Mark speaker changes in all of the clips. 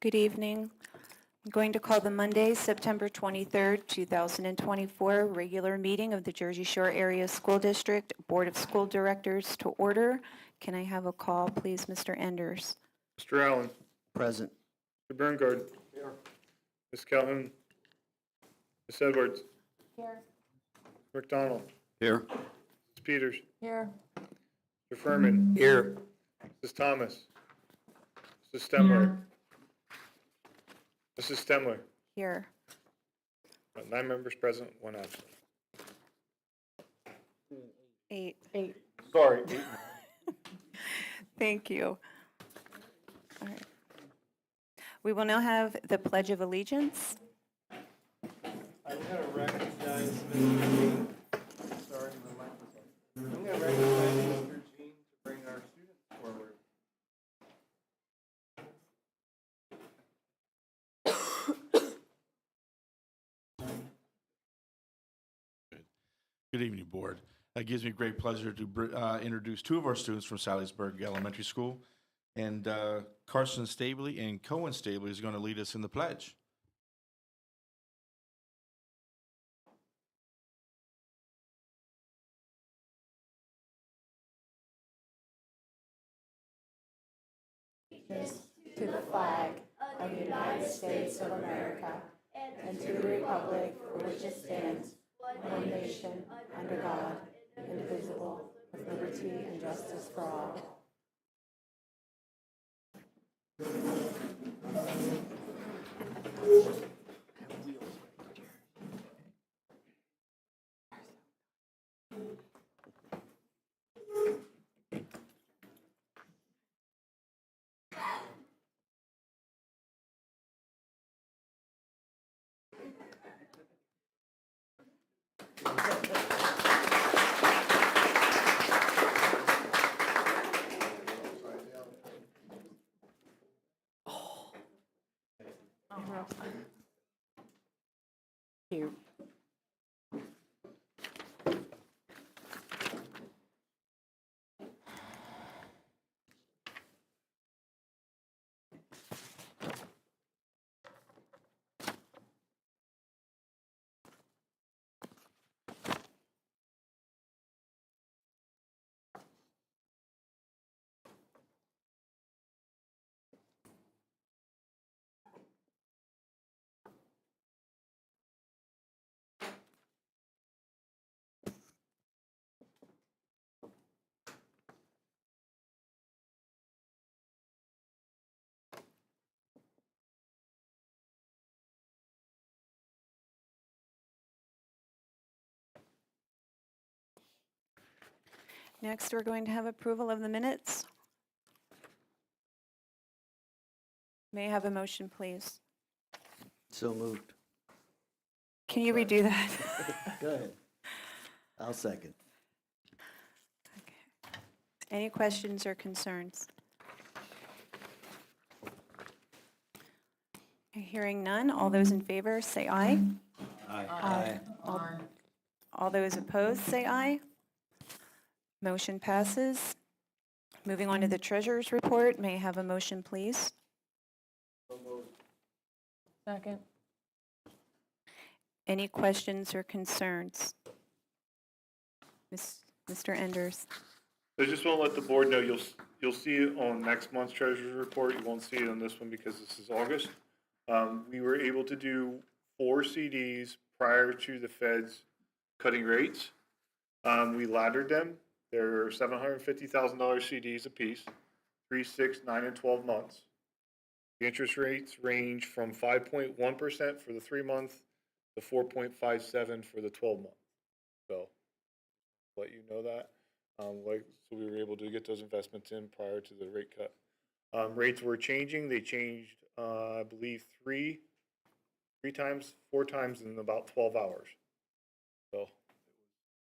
Speaker 1: Good evening. I'm going to call the Monday, September 23rd, 2024 regular meeting of the Jersey Shore Area School District Board of School Directors to order. Can I have a call, please, Mr. Enders?
Speaker 2: Mr. Allen.
Speaker 3: Present.
Speaker 2: Mr. Berngard. Here. Ms. Calhoun. Ms. Edwards.
Speaker 1: Here.
Speaker 2: McDonald.
Speaker 3: Here.
Speaker 2: Ms. Peters.
Speaker 1: Here.
Speaker 2: Mr. Furman.
Speaker 3: Here.
Speaker 2: Mrs. Thomas. Mrs. Stemler. Mrs. Stemler.
Speaker 1: Here.
Speaker 2: 9 members present, 1 absent.
Speaker 1: 8.
Speaker 2: Sorry.
Speaker 1: Thank you. All right. We will now have the Pledge of Allegiance.
Speaker 4: I'm going to recognize Mr. Jean. Sorry, my mic was on. I'm going to recognize Mr. Jean to bring our students forward.
Speaker 5: Good evening, Board. It gives me great pleasure to introduce 2 of our students from Salisbury Elementary School. And Carson Stabley and Cohen Stabley is going to lead us in the pledge.
Speaker 1: To the flag of the United States of America and to the republic for which it stands, one nation, under God, indivisible, with liberty and justice for all. Cute. Next, we're going to have approval of the minutes. May I have a motion, please?
Speaker 3: So moved.
Speaker 1: Can you redo that?
Speaker 3: Go ahead. I'll second.
Speaker 1: Okay. Any questions or concerns? Hearing none, all those in favor say aye.
Speaker 3: Aye.
Speaker 1: All those opposed say aye. Motion passes. Moving on to the treasurer's report, may I have a motion, please?
Speaker 6: Second.
Speaker 1: Any questions or concerns? Mr. Enders.
Speaker 2: I just want to let the board know you'll see it on next month's treasurer's report. You won't see it on this one because this is August. We were able to do 4 CDs prior to the Fed's cutting rates. We laddered them. They're $750,000 CDs apiece, 3, 6, 9, and 12 months. The interest rates range from 5.1% for the 3-month to 4.57 for the 12-month. So, let you know that. So we were able to get those investments in prior to the rate cut. Rates were changing. They changed, I believe, 4 times in about 12 hours. So,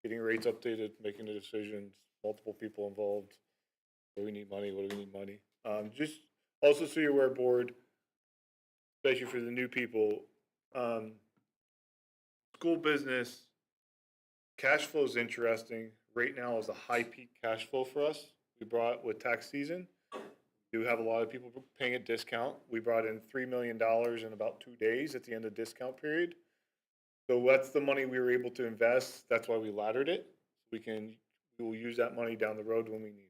Speaker 2: getting rates updated, making the decisions, multiple people involved. What do we need money? What do we need money? Just also so you're aware, board, especially for the new people, school business, cash flow is interesting. Right now is a high peak cash flow for us. We brought with tax season. do have a lot of people paying a discount. We brought in $3 million in about 2 days at the end of the discount period. So that's the money we were able to invest. That's why we laddered it. We will use that money down the road when we need it.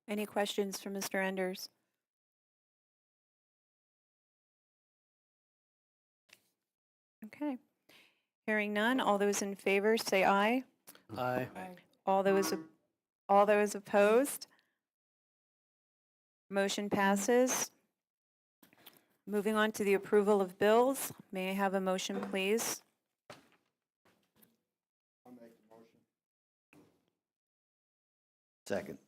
Speaker 1: Any questions for Mr. Enders? Okay. Hearing none, all those in favor say aye.
Speaker 3: Aye.
Speaker 1: All those opposed? Motion passes. Moving on to the approval of bills. May I have a motion, please?
Speaker 3: Second.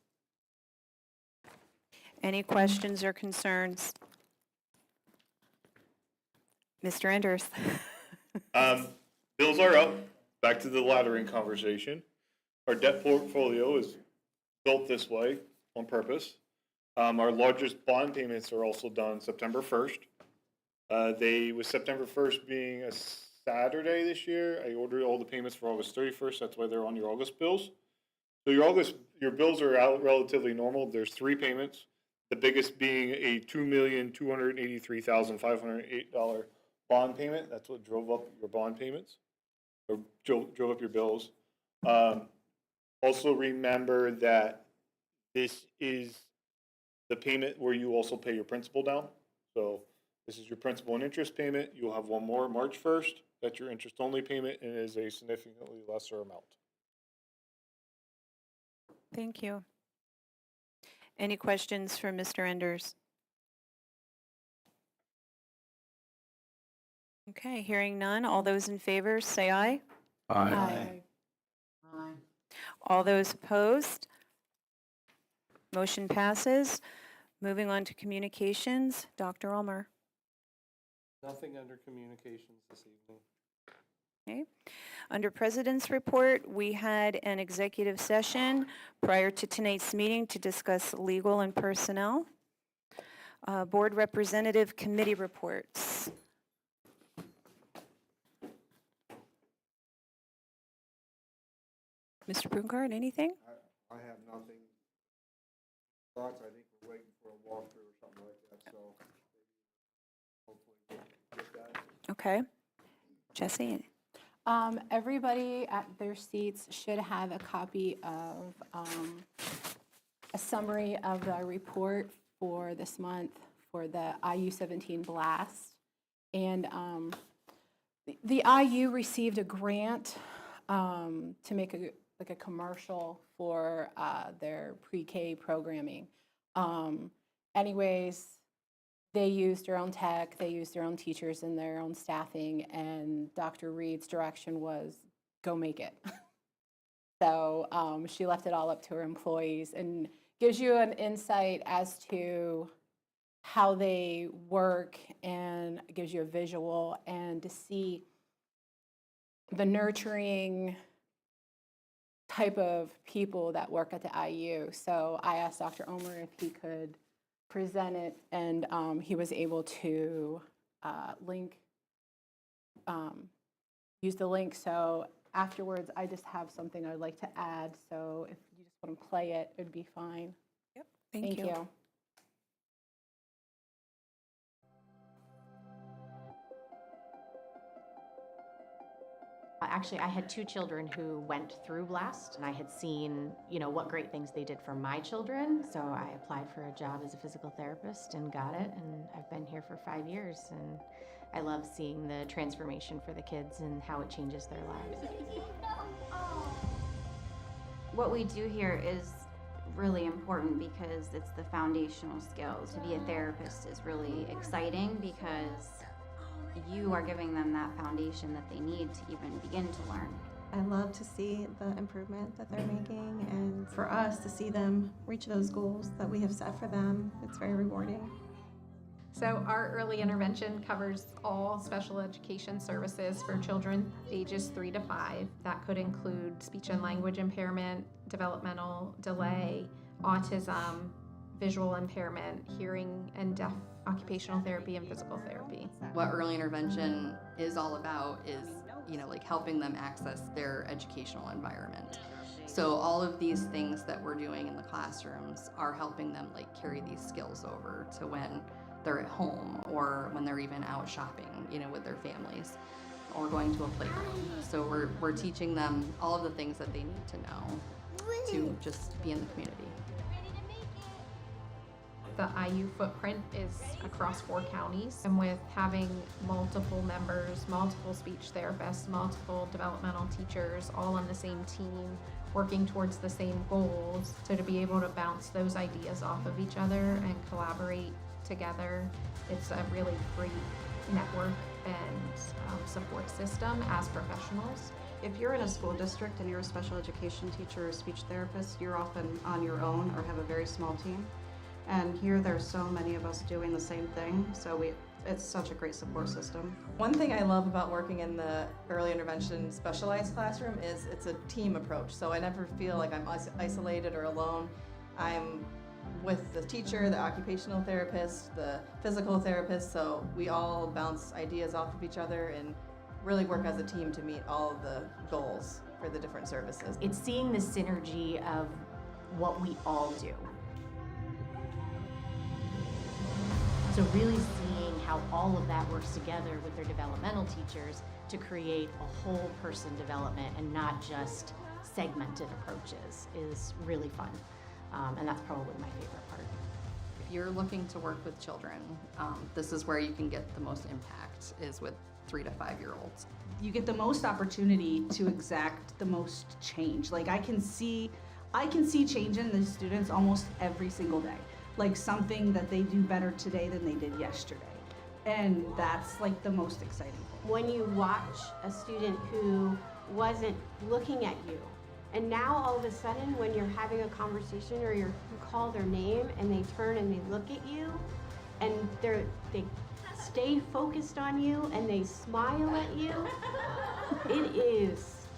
Speaker 1: Any questions or concerns? Mr. Enders?
Speaker 2: Bills are up. Back to the laddering conversation. Our debt portfolio is built this way on purpose. Our largest bond payments are also done September 1st. With September 1st being a Saturday this year, I ordered all the payments for August 31st. That's why they're on your August bills. So your bills are out relatively normal. There's 3 payments. The biggest being a $2,283,508 bond payment. That's what drove up your bond payments, or drove up your bills. Also remember that this is the payment where you also pay your principal down. So this is your principal and interest payment. You'll have one more March 1st. That's your interest only payment and is a significantly lesser amount.
Speaker 1: Thank you. Any questions for Mr. Enders? Okay, hearing none. All those in favor say aye.
Speaker 3: Aye.
Speaker 1: All those opposed? Motion passes. Moving on to communications, Dr. Ulmer.
Speaker 4: Nothing under communications this evening.
Speaker 1: Okay. Under President's Report, we had an executive session prior to tonight's meeting to discuss legal and personnel. Board Representative Committee Reports. Mr. Brungard, anything?
Speaker 6: I have nothing. Thoughts, I think we're waiting for a walkthrough or something like that, so hopefully we'll get that.
Speaker 1: Okay. Jesse?
Speaker 7: Everybody at their seats should have a copy of a summary of the report for this month for the IU-17 blast. And the IU received a grant to make a commercial for their pre-K programming. Anyways, they used their own tech, they used their own teachers and their own staffing, and Dr. Reed's direction was, go make it. So she left it all up to her employees and gives you an insight as to how they work and gives you a visual and to see the nurturing type of people that work at the IU. So I asked Dr. Omer if he could present it, and he was able to use the link. So afterwards, I just have something I'd like to add. So if you just want to play it, it'd be fine.
Speaker 1: Yep. Thank you.
Speaker 8: Actually, I had 2 children who went through BLAST, and I had seen, what great things they did for my children. So I applied for a job as a physical therapist and got it, and I've been here for 5 years, and I love seeing the transformation for the kids and how it changes their lives.
Speaker 9: What we do here is really important because it's the foundational skills. To be a therapist is really exciting because you are giving them that foundation that they need to even begin to learn.
Speaker 10: I love to see the improvement that they're making, and for us to see them reach those goals that we have set for them, it's very rewarding.
Speaker 11: So our early intervention covers all special education services for children ages 3 to 5. That could include speech and language impairment, developmental delay, autism, visual impairment, hearing and deaf, occupational therapy, and physical therapy.
Speaker 12: What early intervention is all about is, helping them access their educational environment. So all of these things that we're doing in the classrooms are helping them like carry these skills over to when they're at home or when they're even out shopping, you know, with their families or going to a playground. So we're teaching them all of the things that they need to know to just be in the community.
Speaker 11: The IU footprint is across 4 counties, and with having multiple members, multiple speech therapists, multiple developmental teachers, all on the same team, working towards the same goals, so to be able to bounce those ideas off of each other and collaborate together, it's a really great network and support system as professionals.
Speaker 13: If you're in a school district and you're a special education teacher or speech therapist, you're often on your own or have a very small team. And here there's so many of us doing the same thing, so it's such a great support system.
Speaker 14: One thing I love about working in the early intervention specialized classroom is it's a team approach, so I never feel like I'm isolated or alone. I'm with the teacher, the occupational therapist, the physical therapist, so we all bounce ideas off of each other and really work as a team to meet all of the goals for the different services.
Speaker 8: It's seeing the synergy of what we all do. So really seeing how all of that works together with their developmental teachers to create a whole person development and not just segmented approaches is really fun. And that's probably my favorite part.
Speaker 12: If you're looking to work with children, this is where you can get the most impact, is with 3 to 5 year olds.
Speaker 15: You get the most opportunity to exact the most change. Like I can see change in the students almost every single day. Like something that they do better today than they did yesterday. And that's like the most exciting thing.
Speaker 16: When you watch a student who wasn't looking at you, and now all of a sudden when you're having a conversation or you call their name and they turn and they look at you and they stay focused on you and they smile at you, it is,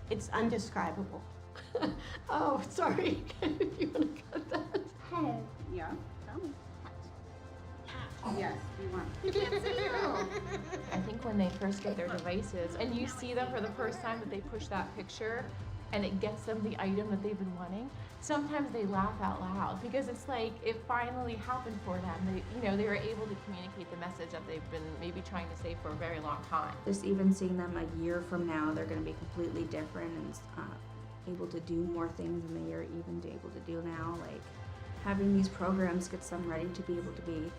Speaker 16: it's undescribable.
Speaker 8: Oh, sorry. You want to cut that?
Speaker 15: Yeah, tell me. Yes, you want.
Speaker 8: You can't see them. I think when they first get their devices and you see them for the first time that they push that picture and it gets them the item that they've been wanting, sometimes they laugh out loud because it's like it finally happened for them. They were able to communicate the message that they've been maybe trying to say for a very long time.
Speaker 17: Just even seeing them a year from now, they're going to be completely different and able to do more things than they are even able to do now. Like having these programs gets them ready to be able to be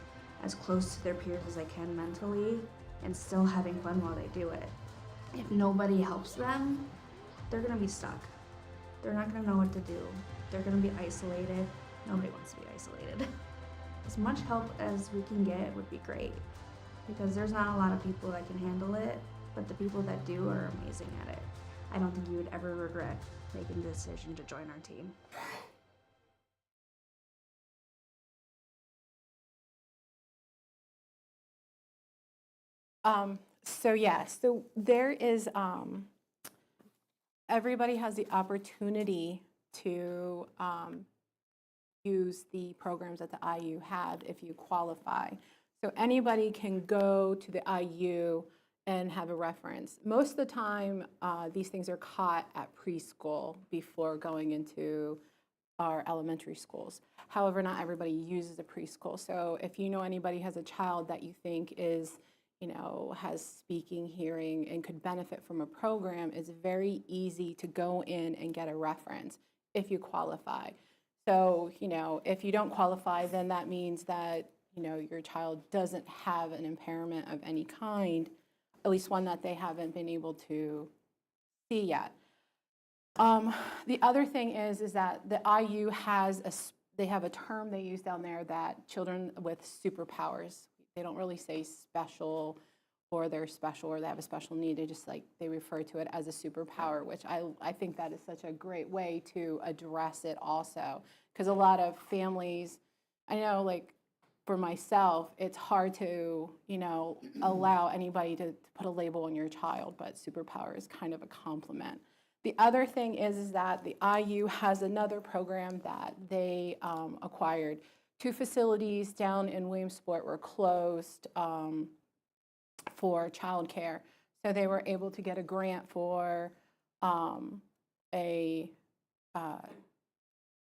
Speaker 17: as close to their peers as I can mentally and still having fun while they do it. If nobody helps them, they're gonna be stuck. They're not gonna know what to do. They're gonna be isolated. Nobody wants to be isolated. As much help as we can get would be great because there's not a lot of people that can handle it, but the people that do are amazing at it. I don't think you would ever regret making the decision to join our team.
Speaker 7: So there is, everybody has the opportunity to use the programs that the IU have if you qualify. So anybody can go to the IU and have a reference. Most of the time, these things are caught at preschool before going into our elementary schools. However, not everybody uses a preschool. So if you know anybody has a child that you think is, has speaking, hearing, and could benefit from a program, it's very easy to go in and get a reference if you qualify. So, if you don't qualify, then that means that, your child doesn't have an impairment of any kind, at least one that they haven't been able to see yet. The other thing is that the IU they have a term they use down there that children with superpowers, they don't really say special or they're special or they have a special need. They refer to it as a superpower, which I think that is such a great way to address it also. Because a lot of families, I know for myself, it's hard to, allow anybody to put a label on your child, but superpower is kind of a compliment. The other thing is that the IU has another program that they acquired. 2 facilities down in Williamsport were closed for childcare. So they were able to get a grant for a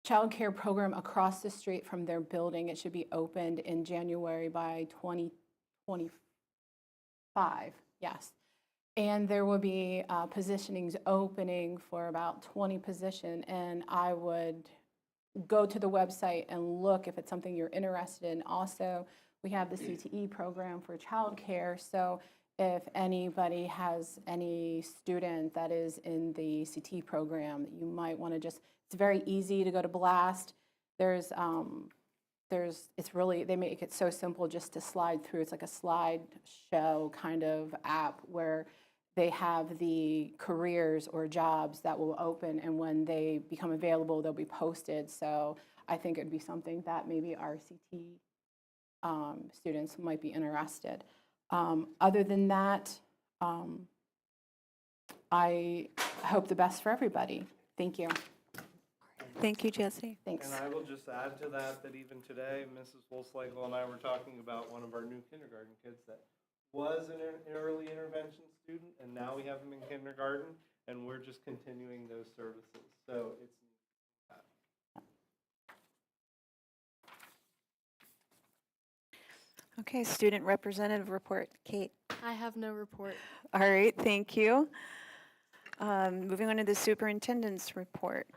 Speaker 7: child care program across the street from their building. It should be opened in January by 2025, yes. And there will be positionings opening for about 20 positions, and I would go to the website and look if it's something you're interested in. Also, we have the CTE program for childcare, so if anybody has any student that is in the CTE program, you might want to just, it's very easy to go to Blast. It's really, they make it so simple just to slide through. It's like a slideshow kind of app where they have the careers or jobs that will open, and when they become available, they'll be posted. So I think it'd be something that maybe our CT students might be interested. Other than that, I hope the best for everybody. Thank you.
Speaker 1: Thank you, Jesse.
Speaker 7: Thanks.
Speaker 4: And I will just add to that, that even today, Mrs. Wolfslegel and I were talking about one of our new kindergarten kids that was an early intervention student, and now we have them in kindergarten, and we're just continuing those services. So it's
Speaker 1: Okay, student representative report. Kate.
Speaker 18: I have no report.
Speaker 1: All right, thank you. Moving on to the superintendent's report.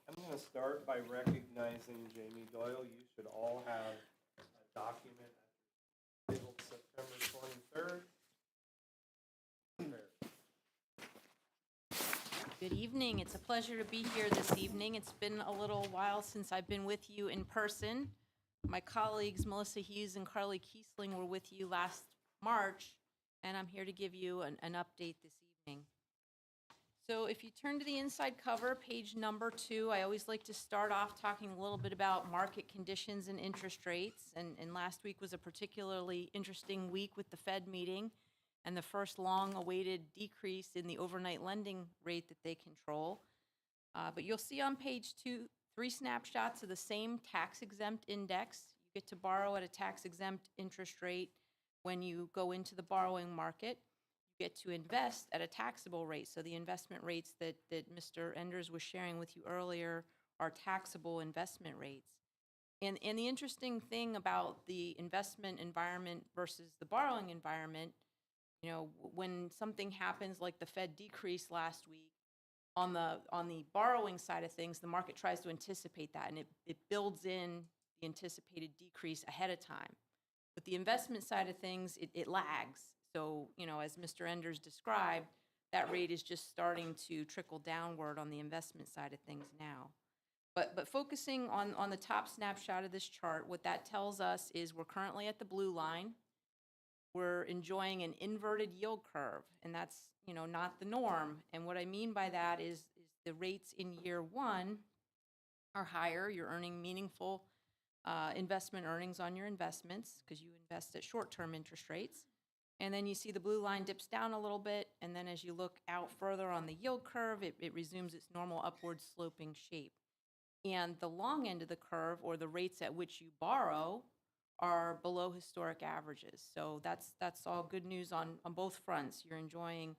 Speaker 4: I'm going to start by recognizing Jamie Doyle. You should all have a document labeled September 23rd.
Speaker 18: Good evening. It's a pleasure to be here this evening. It's been a little while since I've been with you in person. My colleagues, Melissa Hughes and Carly Kiesling, were with you last March, and I'm here to give you an update this evening. So if you turn to the inside cover, page number 2, I always like to start off talking a little bit about market conditions and interest rates. And last week was a particularly interesting week with the Fed meeting and the first long-awaited decrease in the overnight lending rate that they control. But you'll see on page 2, 3 snapshots of the same tax-exempt index. You get to borrow at a tax-exempt interest rate when you go into the borrowing market. You get to invest at a taxable rate. So the investment rates that Mr. Enders was sharing with you earlier are taxable investment rates. And the interesting thing about the investment environment versus the borrowing environment, you know, when something happens like the Fed decrease last week, on the borrowing side of things, the market tries to anticipate that, and it builds in the anticipated decrease ahead of time. With the investment side of things, it lags. So, you know, as Mr. Enders described, that rate is just starting to trickle downward on the investment side of things now. But focusing on the top snapshot of this chart, what that tells us is we're currently at the blue line. We're enjoying an inverted yield curve, and that's, you know, not the norm. And what I mean by that is the rates in year 1 are higher. You're earning meaningful investment earnings on your investments because you invest at short-term interest rates. And then you see the blue line dips down a little bit, and then as you look out further on the yield curve, it resumes its normal upward sloping shape. And the long end of the curve, or the rates at which you borrow, are below historic averages. So that's all good news on both fronts. You're enjoying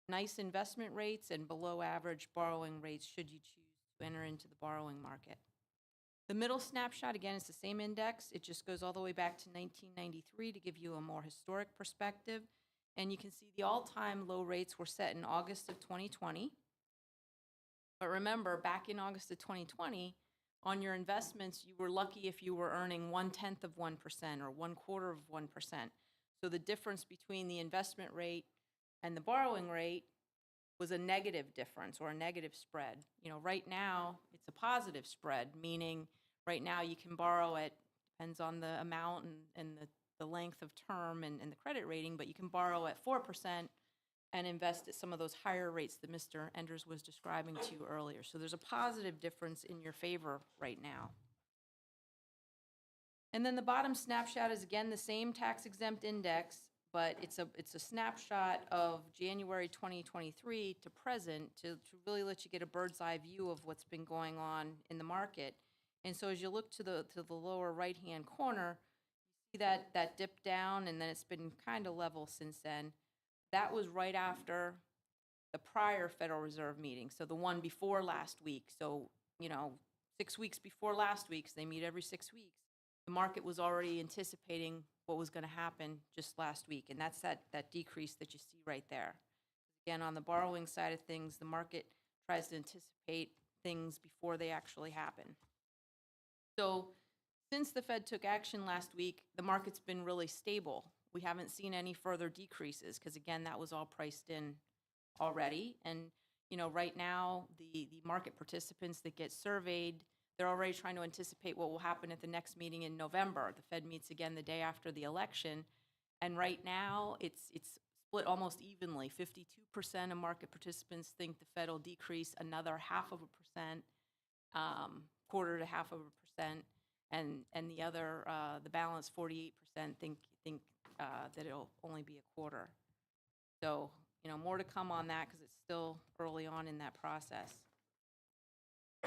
Speaker 18: nice investment rates and below average borrowing rates should you choose to enter into the borrowing market. The middle snapshot, again, is the same index. It just goes all the way back to 1993 to give you a more historic perspective. And you can see the all-time low rates were set in August of 2020. But remember, back in August of 2020, on your investments, you were lucky if you were earning 1/10 of 1% or 1/4 of 1%. So the difference between the investment rate and the borrowing rate was a negative difference or a negative spread. You know, right now it's a positive spread, meaning right now you can borrow at, depends on the amount and the length of term and the credit rating, but you can borrow at 4% and invest at some of those higher rates that Mr. Enders was describing to you earlier. So there's a positive difference in your favor right now. And then the bottom snapshot is again the same tax-exempt index, but it's a snapshot of January 2023 to present to really let you get a bird's eye view of what's been going on in the market. And so as you look to the lower right-hand corner, you see that dip down, and then it's been kind of level since then. that was right after the prior Federal Reserve meeting, so the one before last week. So, 6 weeks before last week's, they meet every 6 weeks. The market was already anticipating what was going to happen just last week, and that's that decrease that you see right there. Again, on the borrowing side of things, the market tries to anticipate things before they actually happen. So since the Fed took action last week, the market's been really stable. We haven't seen any further decreases because, again, that was all priced in already. And, right now, the market participants that get surveyed, they're already trying to anticipate what will happen at the next meeting in November. The Fed meets again the day after the election. And right now, it's split almost evenly. 52% of market participants think the Fed will decrease another 0.5%, quarter to 0.5%, and the other, the balance 48% think that it'll only be a quarter. So, more to come on that because it's still early on in that process.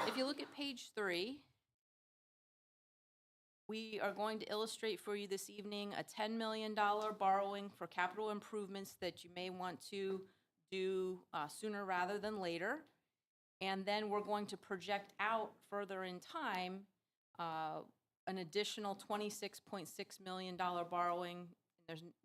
Speaker 18: If you look at page 3, we are going to illustrate for you this evening a $10 million borrowing for capital improvements that you may want to do sooner rather than later. And then we're going to project out further in time an additional $26.6 million borrowing.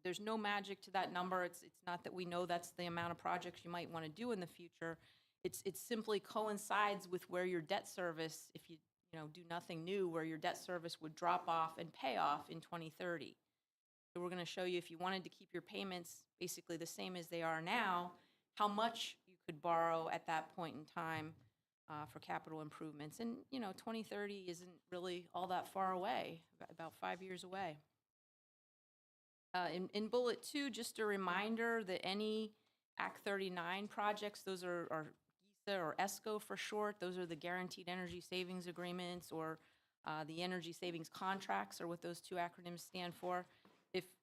Speaker 18: There's no magic to that number. It's not that we know that's the amount of projects you might want to do in the future. It simply coincides with where your debt service, if you do nothing new, where your debt service would drop off and pay off in 2030. So we're going to show you, if you wanted to keep your payments basically the same as they are now, how much you could borrow at that point in time for capital improvements. And 2030 isn't really all that far away, about 5 years away. In bullet 2, just a reminder that any Act 39 projects, those are GISA or ESCO for short, those are the Guaranteed Energy Savings Agreements, or the Energy Savings Contracts are what those two acronyms stand for.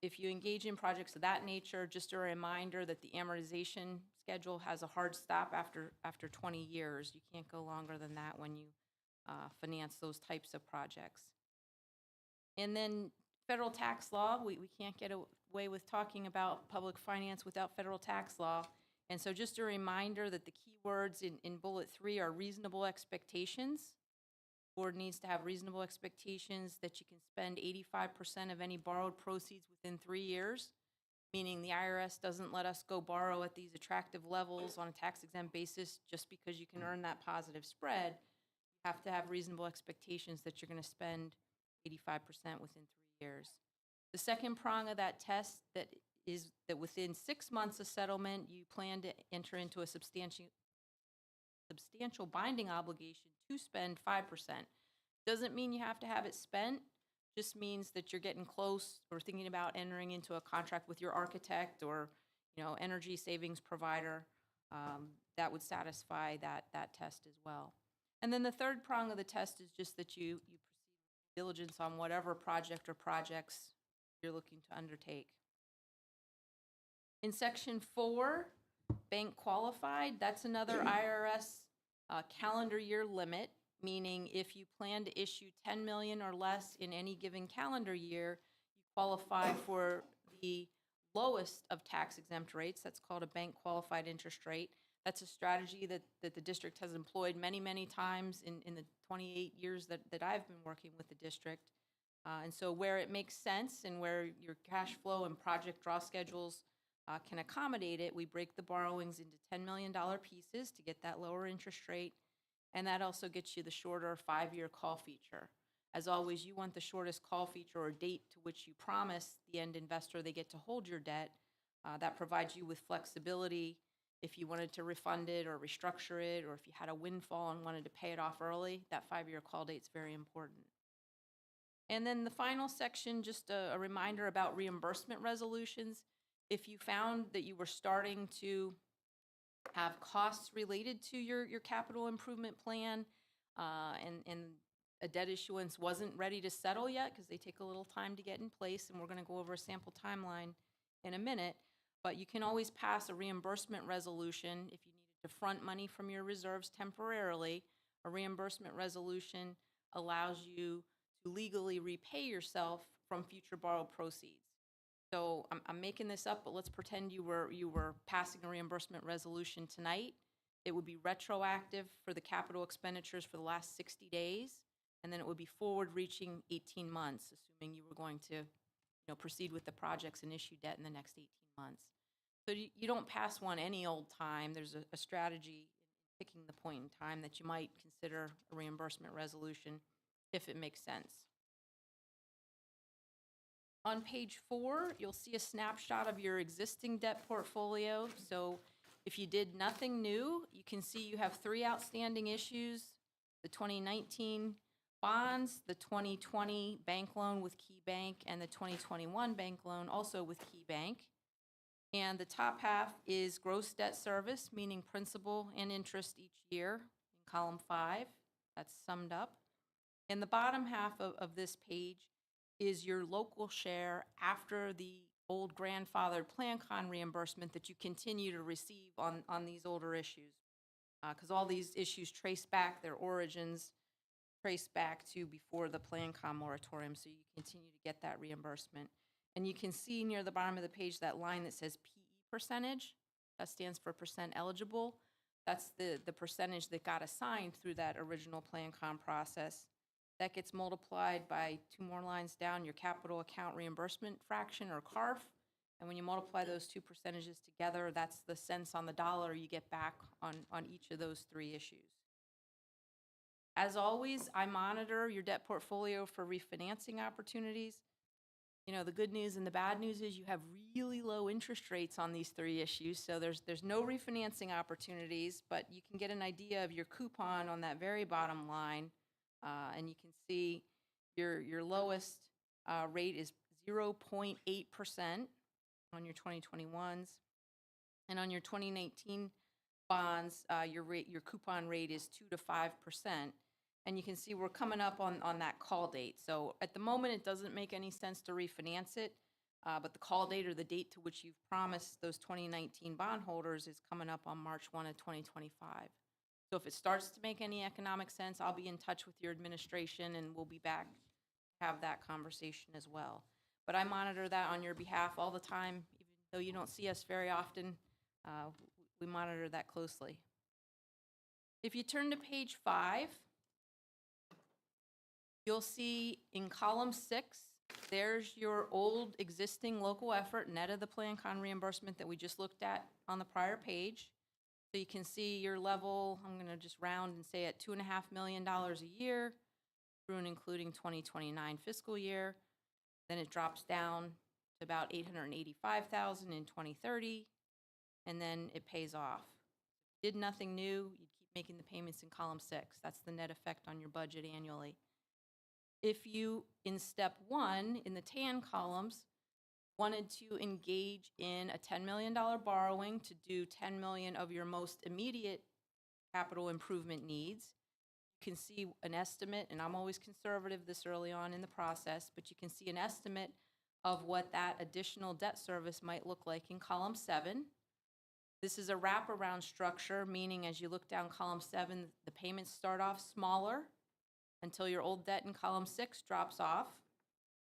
Speaker 18: If you engage in projects of that nature, just a reminder that the amortization schedule has a hard stop after 20 years. You can't go longer than that when you finance those types of projects. And then federal tax law, we can't get away with talking about public finance without federal tax law. And so just a reminder that the key words in bullet 3 are reasonable expectations. The board needs to have reasonable expectations that you can spend 85% of any borrowed proceeds within 3 years, meaning the IRS doesn't let us go borrow at these attractive levels on a tax-exempt basis just because you can earn that positive spread. You have to have reasonable expectations that you're going to spend 85% within 3 years. The second prong of that test is that within 6 months of settlement, you plan to enter into a substantial binding obligation to spend 5%. Doesn't mean you have to have it spent, just means that you're getting close or thinking about entering into a contract with your architect or energy savings provider. That would satisfy that test as well. And then the third prong of the test is just that you proceed with diligence on whatever project or projects you're looking to undertake. In section 4, bank qualified, that's another IRS calendar year limit, meaning if you plan to issue $10 million or less in any given calendar year, you qualify for the lowest of tax exempt rates. That's called a bank qualified interest rate. That's a strategy that the district has employed many, many times in the 28 years that I've been working with the district. And so where it makes sense and where your cash flow and project draw schedules can accommodate it, we break the borrowings into $10 million pieces to get that lower interest rate. And that also gets you the shorter 5-year call feature. As always, you want the shortest call feature or date to which you promise the end investor they get to hold your debt. That provides you with flexibility if you wanted to refund it or restructure it, or if you had a windfall and wanted to pay it off early. That 5-year call date is very important. And then the final section, just a reminder about reimbursement resolutions. If you found that you were starting to have costs related to your capital improvement plan and a debt issuance wasn't ready to settle yet, because they take a little time to get in place, and we're going to go over a sample timeline in a minute, but you can always pass a reimbursement resolution if you needed to front money from your reserves temporarily. A reimbursement resolution allows you to legally repay yourself from future borrowed proceeds. So I'm making this up, but let's pretend you were passing a reimbursement resolution tonight. It would be retroactive for the capital expenditures for the last 60 days, and then it would be forward-reaching 18 months, assuming you were going to, proceed with the projects and issue debt in the next 18 months. So you don't pass one any old time. There's a strategy in picking the point in time that you might consider a reimbursement resolution if it makes sense. On page 4, you'll see a snapshot of your existing debt portfolio. So if you did nothing new, you can see you have 3 outstanding issues: the 2019 bonds, the 2020 bank loan with Key Bank, and the 2021 bank loan also with Key Bank. And the top half is gross debt service, meaning principal and interest each year, in column 5. That's summed up. And the bottom half of this page is your local share after the old grandfathered PlanCon reimbursement that you continue to receive on these older issues. Because all these issues trace back, their origins trace back to before the PlanCon moratorium, so you continue to get that reimbursement. And you can see near the bottom of the page that line that says PE percentage. That stands for percent eligible. That's the percentage that got assigned through that original PlanCon process. That gets multiplied by 2 more lines down, your capital account reimbursement fraction, or CARF. And when you multiply those 2 percentages together, that's the cents on the dollar you get back on each of those 3 issues. As always, I monitor your debt portfolio for refinancing opportunities. The good news and the bad news is you have really low interest rates on these 3 issues, so there's no refinancing opportunities, but you can get an idea of your coupon on that very bottom line. And you can see your lowest rate is 0.8% on your 2021s. And on your 2019 bonds, your coupon rate is 2 to 5%. And you can see we're coming up on that call date. So at the moment, it doesn't make any sense to refinance it, but the call date, or the date to which you've promised those 2019 bondholders, is coming up on March 1 of 2025. So if it starts to make any economic sense, I'll be in touch with your administration and we'll be back to have that conversation as well. But I monitor that on your behalf all the time. Even though you don't see us very often, we monitor that closely. If you turn to page 5, you'll see in column 6, there's your old existing local effort net of the PlanCon reimbursement that we just looked at on the prior page. So you can see your level, I'm going to just round and say at $2.5 million a year through and including 2029 fiscal year. Then it drops down to about $885,000 in 2030, and then it pays off. Did nothing new, you'd keep making the payments in column 6. That's the net effect on your budget annually. If you, in step 1, in the tan columns, wanted to engage in a $10 million borrowing to do $10 million of your most immediate capital improvement needs, you can see an estimate, and I'm always conservative this early on in the process, but you can see an estimate of what that additional debt service might look like in column 7. This is a wraparound structure, meaning as you look down column 7, the payments start off smaller until your old debt in column 6 drops off,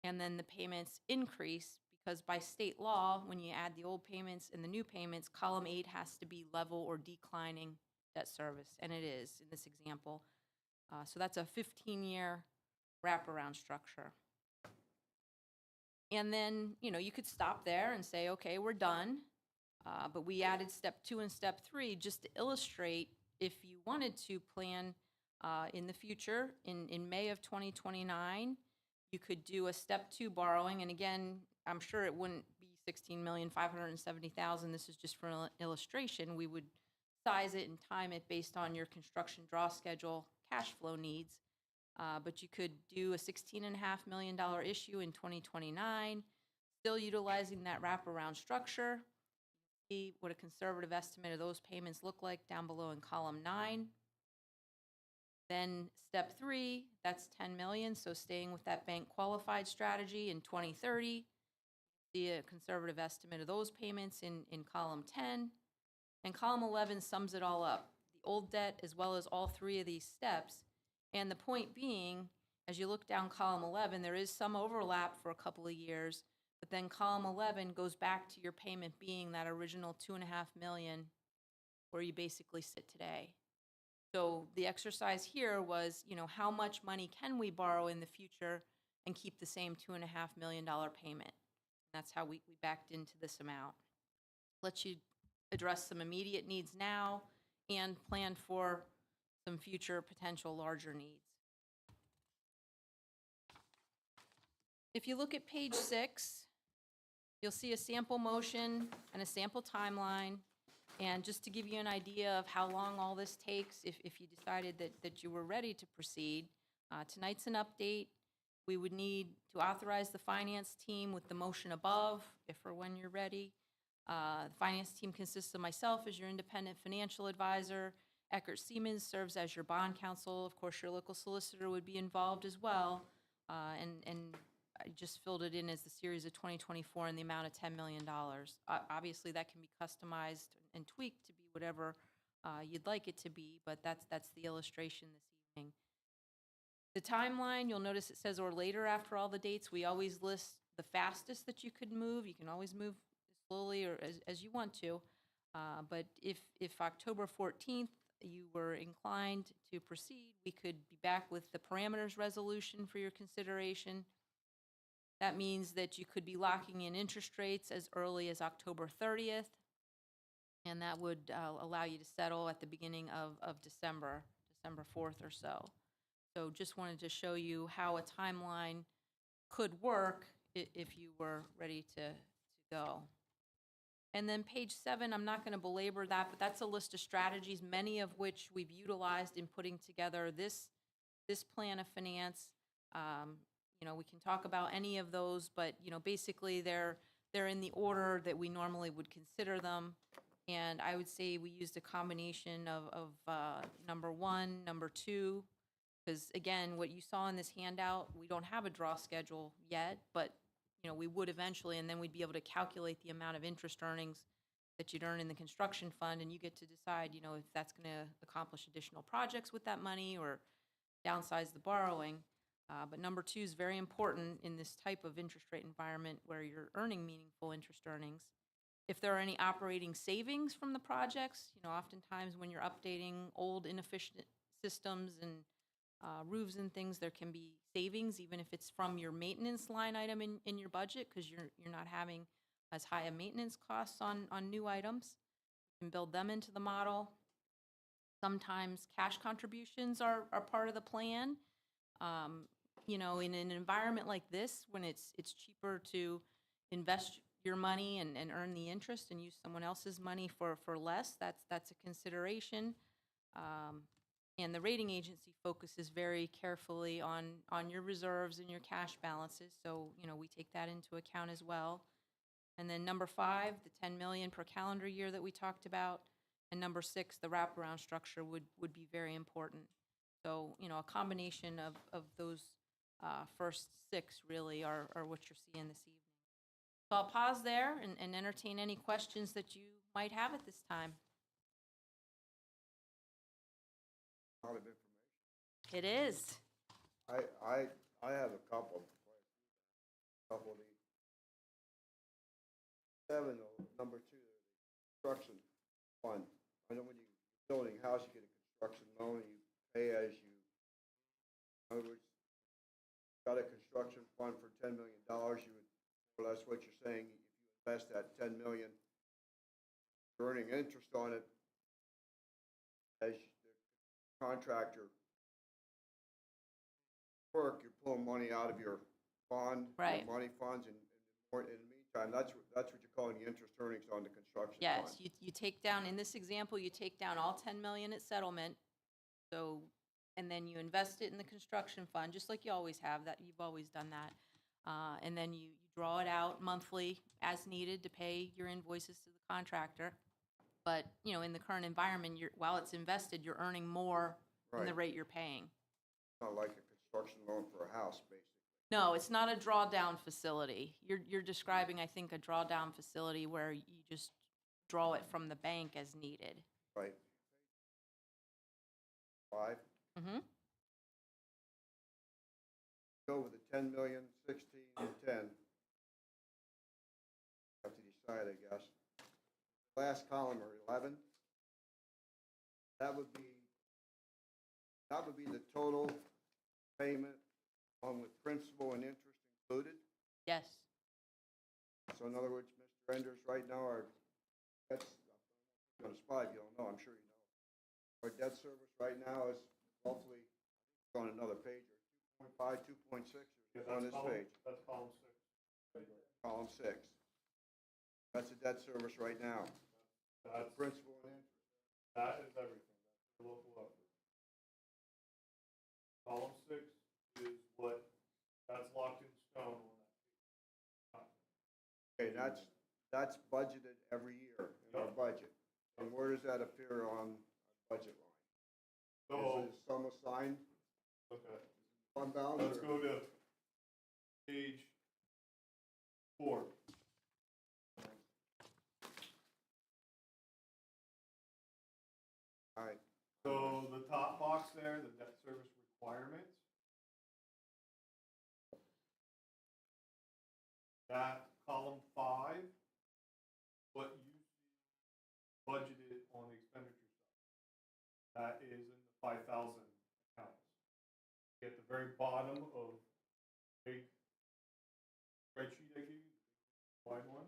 Speaker 18: and then the payments increase because by state law, when you add the old payments and the new payments, column 8 has to be level or declining debt service, and it is in this example. So that's a 15-year wraparound structure. And then, you could stop there and say, okay, we're done. But we added step 2 and step 3 just to illustrate if you wanted to plan in the future, in May of 2029, you could do a step 2 borrowing. And again, I'm sure it wouldn't be $16,570,000. This is just for an illustration. We would size it and time it based on your construction draw schedule cash flow needs. But you could do a $16.5 million issue in 2029, still utilizing that wraparound structure. See what a conservative estimate of those payments look like down below in column 9. Then step 3, that's $10 million, so staying with that bank qualified strategy in 2030. See a conservative estimate of those payments in column 10. And column 11 sums it all up, the old debt as well as all 3 of these steps. And the point being, as you look down column 11, there is some overlap for a couple of years, But then column 11 goes back to your payment being that original 2.5 million where you basically sit today. So the exercise here was, how much money can we borrow in the future and keep the same $2.5 million payment? That's how we backed into this amount. Lets you address some immediate needs now and plan for some future potential larger needs. If you look at page 6, you'll see a sample motion and a sample timeline. And just to give you an idea of how long all this takes, if you decided that you were ready to proceed, tonight's an update. We would need to authorize the finance team with the motion above, if or when you're ready. The finance team consists of myself as your independent financial advisor. Eckert Siemens serves as your bond counsel. Of course, your local solicitor would be involved as well. And I just filled it in as the series of 2024 in the amount of $10 million. Obviously, that can be customized and tweaked to be whatever you'd like it to be, but that's the illustration this evening. The timeline, you'll notice it says or later after all the dates. We always list the fastest that you could move. You can always move slowly or as you want to. But if October 14th you were inclined to proceed, we could be back with the parameters resolution for your consideration. That means that you could be locking in interest rates as early as October 30th, and that would allow you to settle at the beginning of December 4th or so. So just wanted to show you how a timeline could work if you were ready to go. And then page 7, I'm not going to belabor that, but that's a list of strategies, many of which we've utilized in putting together this plan of finance. We can talk about any of those, but basically they're in the order that we normally would consider them. And I would say we used a combination of number 1, number 2, because again, what you saw in this handout, we don't have a draw schedule yet, but we would eventually, and then we'd be able to calculate the amount of interest earnings that you'd earn in the construction fund, and you get to decide, if that's going to accomplish additional projects with that money or downsize the borrowing. But number 2 is very important in this type of interest rate environment where you're earning meaningful interest earnings. If there are any operating savings from the projects, oftentimes when you're updating old inefficient systems and roofs and things, there can be savings, even if it's from your maintenance line item in your budget, because you're not having as high a maintenance costs on new items. You can build them into the model. Sometimes cash contributions are part of the plan. In an environment like this, when it's cheaper to invest your money and earn the interest and use someone else's money for less, that's a consideration. And the rating agency focuses very carefully on your reserves and your cash balances, so we take that into account as well. And then number 5, the $10 million per calendar year that we talked about, and number 6, the wraparound structure would be very important. So a combination of those first 6 really are what you're seeing this evening. So I'll pause there and entertain any questions that you might have at this time.
Speaker 6: A lot of information.
Speaker 18: It is.
Speaker 6: I have a couple of these. 7, number 2, the construction fund. I know when you're building a house, you get a construction loan, and you pay as you, in other words, got a construction fund for $10 million, you would, well, that's what you're saying, if you invest that $10 million, you're earning interest on it as the contractor work, you're pulling money out of your bond,
Speaker 18: Right.
Speaker 6: your money funds, and more, in the meantime, that's what you're calling the interest earnings on the construction fund.
Speaker 18: Yes, you take down, in this example, you take down all $10 million at settlement, so, and then you invest it in the construction fund, just like you always have, that you've always done that. And then you draw it out monthly as needed to pay your invoices to the contractor. But, in the current environment, while it's invested, you're earning more than the
Speaker 6: Right.
Speaker 18: rate you're paying.
Speaker 6: It's not like a construction loan for a house, basically.
Speaker 18: No, it's not a drawdown facility. You're describing, I think, a drawdown facility where you just draw it from the bank as needed.
Speaker 6: Right. 5.
Speaker 18: Mm-hmm.
Speaker 6: Go with the 10 million, 16, and 10. side, I guess. Last column or 11. That would be the total payment along with principal and interest included.
Speaker 18: Yes.
Speaker 6: So in other words, Mr. Enders, right now, that's on the spot, if you don't know, I'm sure you know. Our debt service right now is roughly, on another page, or 2.5, 2.6, on this page.
Speaker 2: That's column 6.
Speaker 6: Column 6. That's the debt service right now.
Speaker 2: That's,
Speaker 6: Principal and interest.
Speaker 2: that is everything. That's the local effort. Column 6 is what, that's locked in stone on that.
Speaker 6: Okay, that's budgeted every year in our budget. And where does that appear on our budget line?
Speaker 2: So,
Speaker 6: Is some assigned
Speaker 2: okay,
Speaker 6: fund balance?
Speaker 2: let's go to page 4.
Speaker 6: All right.
Speaker 2: So the top box there, the debt service requirements. That column 5, what you see budgeted on the expenditure side. That is in the 5,000 accounts. At the very bottom of the big spreadsheet I gave you, the wide one,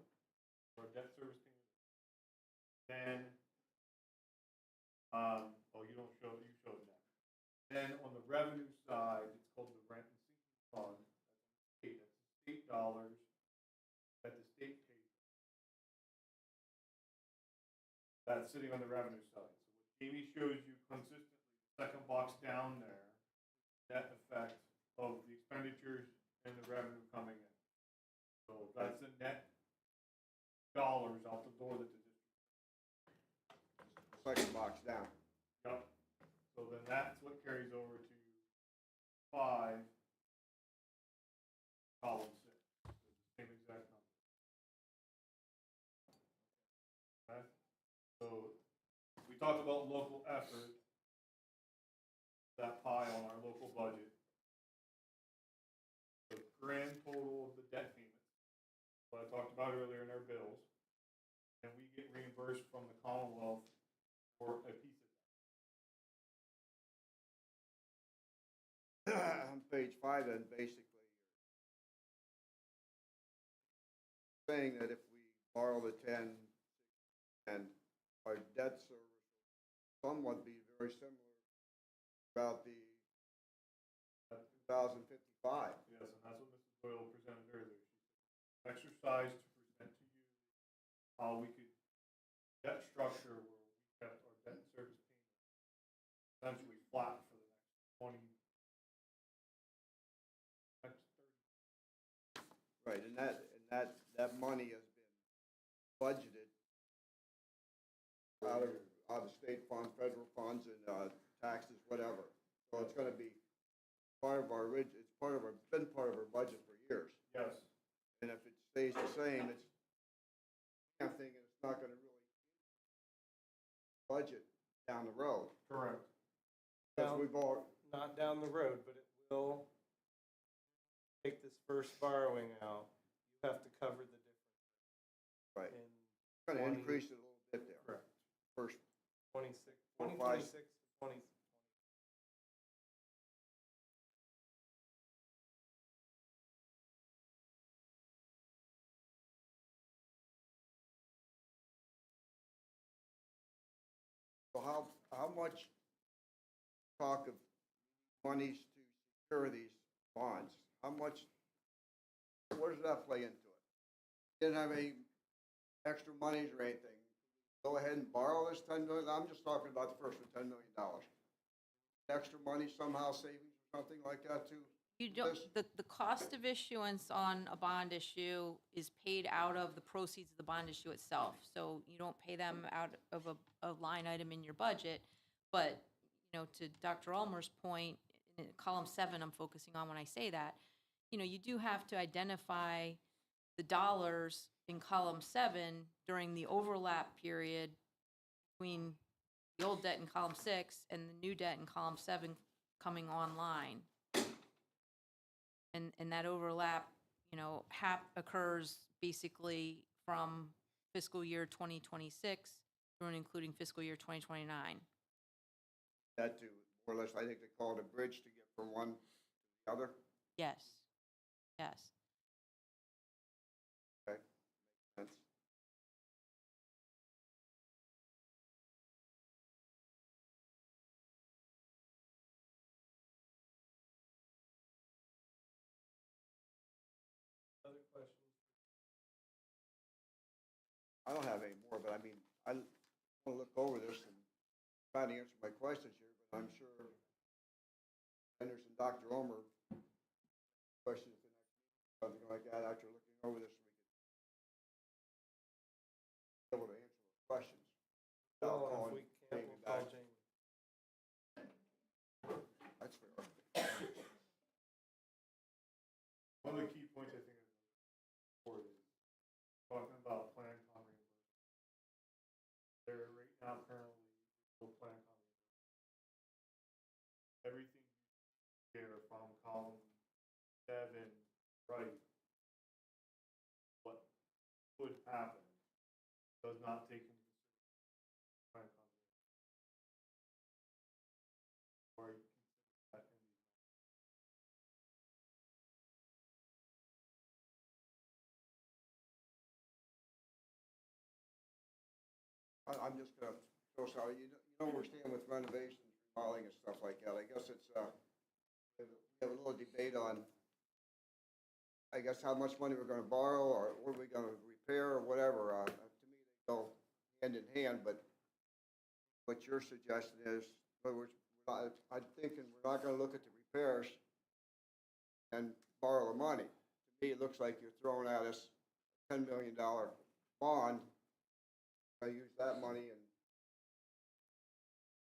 Speaker 2: for debt service payment. Then you don't show, you showed that. Then on the revenue side, it's called the rent and sinking fund. That's the state dollars that the state pays. That's sitting on the revenue side. So what Jamie shows you consistently, the second box down there, net effect of the expenditures and the revenue coming in. So that's the net dollars out the door that the district.
Speaker 6: Second box down.
Speaker 2: Yep. So then that's what carries over to 5, column 6. So the same exact number. Okay. So we talked about local effort, that pie on our local budget. The grand total of the debt payments, what I talked about earlier in our bills, and we get reimbursed from the Commonwealth for a piece of
Speaker 6: On page 5, then, basically, you're saying that if we borrow the 10, and our debt service will somewhat be very similar about the 2055.
Speaker 2: Yes, and that's what Mrs. Doyle presented earlier. She said, exercise to present to you how we could, debt structure where we kept our debt and service payments essentially flat for the next 20, next 30.
Speaker 6: Right, and that money has been budgeted out of state funds, federal funds, and taxes, whatever. So it's going to be part of our it's been part of our budget for years.
Speaker 2: Yes.
Speaker 6: And if it stays the same, it's I'm thinking it's not going to really budget down the road.
Speaker 2: Correct.
Speaker 6: Because we've all
Speaker 4: Not down the road, but it will take this first borrowing out. You have to cover the difference.
Speaker 6: right.
Speaker 4: In
Speaker 6: Going to
Speaker 4: 20
Speaker 6: increase it a little bit there.
Speaker 4: Correct.
Speaker 6: First,
Speaker 4: 2026 to 20.
Speaker 6: so how much talk of monies to secure these bonds? How much? Where does that play into it? Didn't have any extra monies or anything. Go ahead and borrow this 10 million. I'm just talking about the first one, $10 million. Extra money somehow, savings or something like that too.
Speaker 18: You don't, the cost of issuance on a bond issue is paid out of the proceeds of the bond issue itself. So you don't pay them out of a line item in your budget. But, you know, to Dr. Ulmer's point, in column 7, I'm focusing on when I say that, you know, you do have to identify the dollars in column 7 during the overlap period between the old debt in column 6 and the new debt in column 7 coming online. And that overlap, you know, occurs basically from fiscal year 2026 through and including fiscal year 2029.
Speaker 6: That to, more or less, I think they call it a bridge to get from one to the other.
Speaker 18: Yes, yes.
Speaker 6: Okay, makes sense.
Speaker 4: Other questions?
Speaker 6: I don't have any more, but I mean, I want to look over this and try to answer my questions here, but I'm sure Anderson, Dr. Omer, questions the next meeting, something like that, after looking over this, we could be able to answer those questions. without
Speaker 4: Well,
Speaker 6: calling
Speaker 4: if we can't,
Speaker 6: Jamie
Speaker 4: we'll call
Speaker 6: back.
Speaker 4: Jamie.
Speaker 6: That's fair.
Speaker 2: One of the key points I think is important is talking about plan com reimbursement. There right now currently no plan com reimbursement. Everything you hear from column 7 right, what would happen does not take into consideration plan com reimbursement. Or you consider that in these
Speaker 6: I'm just gonna throw sorry, you don't understand with renovations, remodeling and stuff like that. I guess it's, we have a little debate on, I guess, how much money we're gonna borrow, or what are we gonna repair, or whatever. To me, they go hand in hand, but what your suggestion is, in other words, I'm thinking we're not gonna look at the repairs and borrow the money. To me, it looks like you're throwing at us a $10 million bond. I use that money and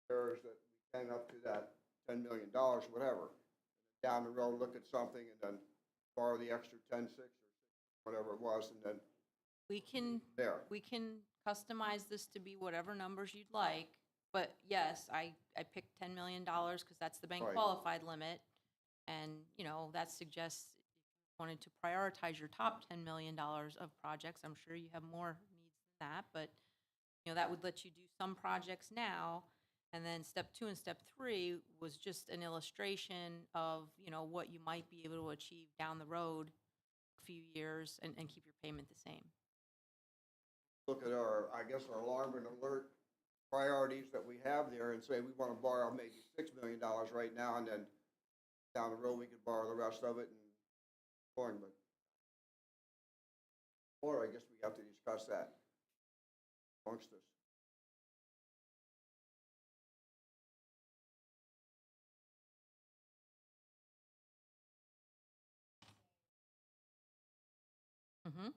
Speaker 6: repairs that we can up to that $10 million, whatever. Down the road, look at something and then borrow the extra 10.6 or whatever it was, and then
Speaker 18: We can,
Speaker 6: there.
Speaker 18: we can customize this to be whatever numbers you'd like, but yes, I picked $10 million because that's the bank
Speaker 6: Right.
Speaker 18: qualified limit. And, you know, that suggests if you wanted to prioritize your top $10 million of projects, I'm sure you have more needs than that, but, you know, that would let you do some projects now. And then step 2 and step 3 was just an illustration of, you know, what you might be able to achieve down the road a few years and keep your payment the same.
Speaker 6: Look at our, I guess, our alarm and alert priorities that we have there and say we want to borrow maybe $6 million right now, and then down the road we could borrow the rest of it and going, but or I guess we have to discuss that amongst us.
Speaker 18: Mm-hmm.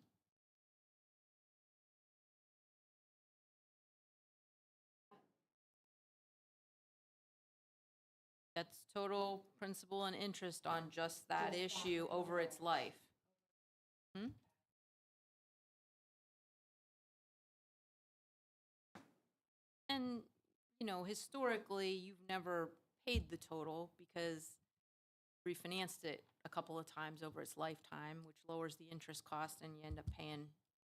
Speaker 18: That's total principal and interest on just that issue over its life. Hmm? And, you know, historically, you've never paid the total because you refinanced it a couple of times over its lifetime, which lowers the interest cost, and you end up paying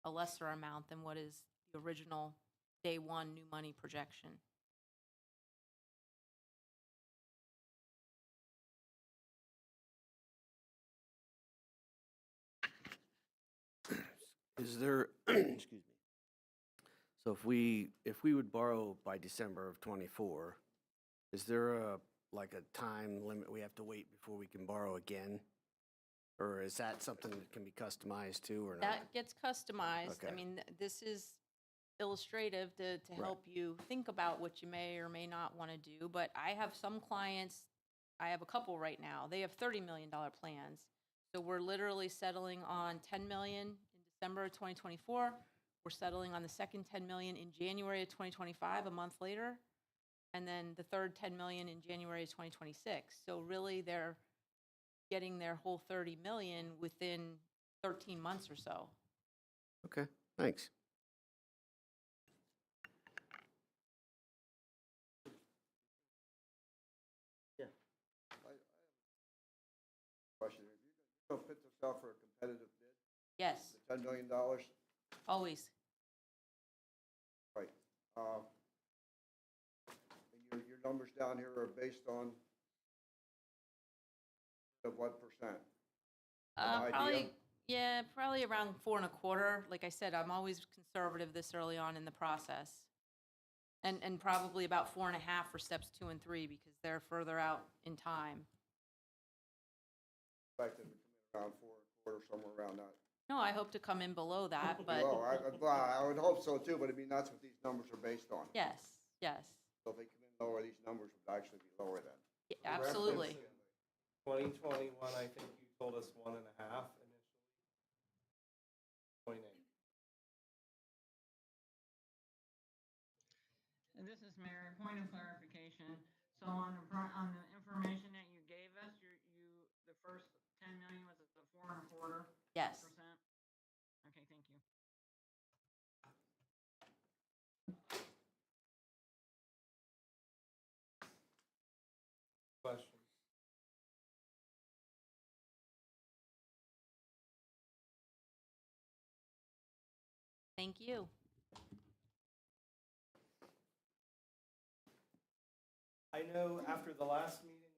Speaker 18: a lesser amount than what is the original day one new money projection.
Speaker 3: Is there, excuse me. So if we would borrow by December of '24, is there like a time limit we have to wait before we can borrow again? Or is that something that can be customized too, or not?
Speaker 18: That gets customized. I
Speaker 3: Okay.
Speaker 18: mean, this is illustrative to
Speaker 3: Right.
Speaker 18: help you think about what you may or may not want to do. But I have some clients, I have a couple right now, they have $30 million plans. So we're literally settling on 10 million in December of 2024. We're settling on the second 10 million in January of 2025, a month later. And then the third 10 million in January of 2026. So really they're getting their whole 30 million within 13 months or so.
Speaker 3: Okay, thanks.
Speaker 6: Question, if you're gonna put this out for a competitive bid,
Speaker 18: Yes,
Speaker 6: the $10 million,
Speaker 18: always.
Speaker 6: And your numbers down here are based on of what percent? An idea?
Speaker 18: Probably around 4.25. Like I said, I'm always conservative this early on in the process. And probably about 4.5 for steps 2 and 3 because they're further out in time.
Speaker 6: Expected to come in around 4.25, somewhere around that.
Speaker 18: No, I hope to come in below that, but
Speaker 6: Below. I would hope so too, but I mean, that's what these numbers are based on.
Speaker 18: yes.
Speaker 6: So if they come in lower, these numbers would actually be lower then.
Speaker 18: Yeah, absolutely.
Speaker 4: 2021, I think you told us 1.5 initially. 0.8.
Speaker 19: And this is Mary, point of clarification. So on the information that you gave us, the first 10 million was at the 4.25%?
Speaker 18: Yes.
Speaker 19: Okay, thank you.
Speaker 4: Questions?
Speaker 18: Thank you.
Speaker 4: I know after the last meeting,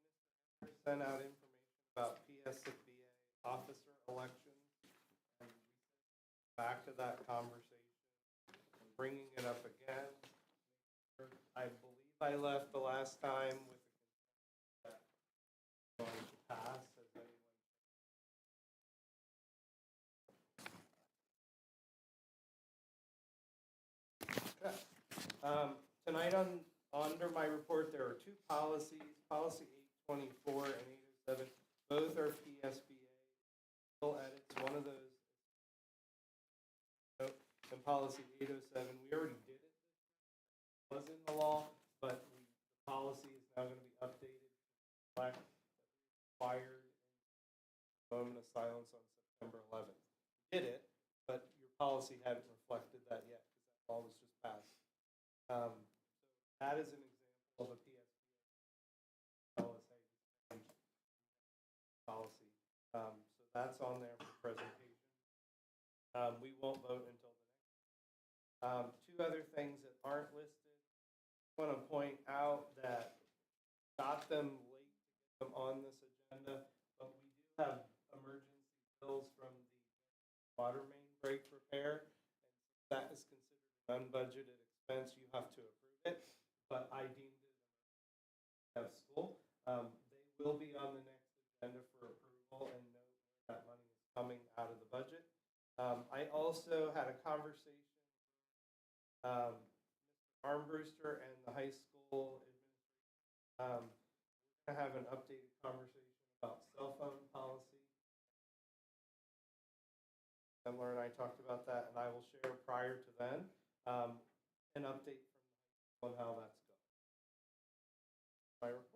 Speaker 4: Mr. Henry sent out information about PSBA officer elections. And back to that conversation, and bringing it up again. I believe I left the last time with the consent that going to pass. Has anyone? Okay. Tonight under my report, there are 2 policies, policy 824 and 807. Both are PSBA. Little edits. One of those in policy 807. We already did it. It was in the law, but the policy is now going to be updated to reflect that we required a moment of silence on September 11th. We did it, but your policy hadn't reflected that yet because that law was just passed. So that is an example of a PSBA policy. So that's on there for presentation. We won't vote until the next. 2 other things that aren't listed. I want to point out that got them late to get them on this agenda, but we do have emergency bills from the water main break repair. And that is considered an unbudgeted expense. You have to approve it, but I deemed it an emergency of school. They will be on the next agenda for approval and note where that money is coming out of the budget. I also had a conversation with Mr. Armbruster and the high school administration. We're going to have an updated conversation about cell phone policy. Semler and I talked about that, and I will share prior to then an update from the high school on how that's going. My report.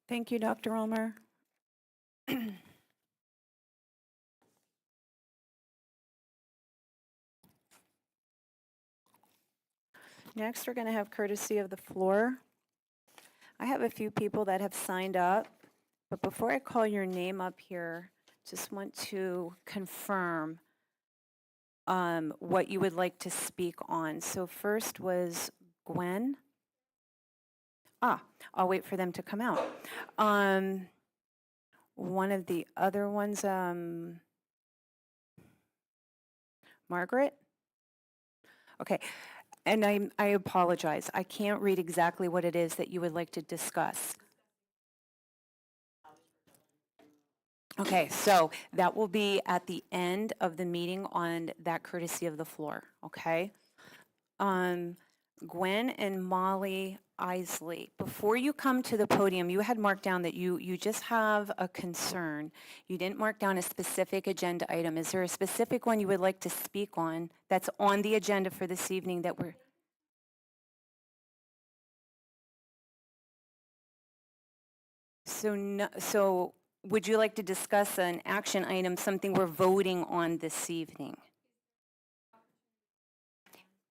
Speaker 1: Thank you, Dr. Ulmer. Next, we're going to have courtesy of the floor. I have a few people that have signed up, but before I call your name up here, just want to confirm what you would like to speak on. So first was Gwen. I'll wait for them to come out. One of the other ones, Margaret? Okay, and I apologize. I can't read exactly what it is that you would like to discuss. Okay, so that will be at the end of the meeting on that courtesy of the floor, okay? Gwen and Molly Isley, before you come to the podium, you had marked down that you just have a concern. You didn't mark down a specific agenda item. Is there a specific one you would like to speak on that's on the agenda for this evening that we're... So would you like to discuss an action item, something we're voting on this evening?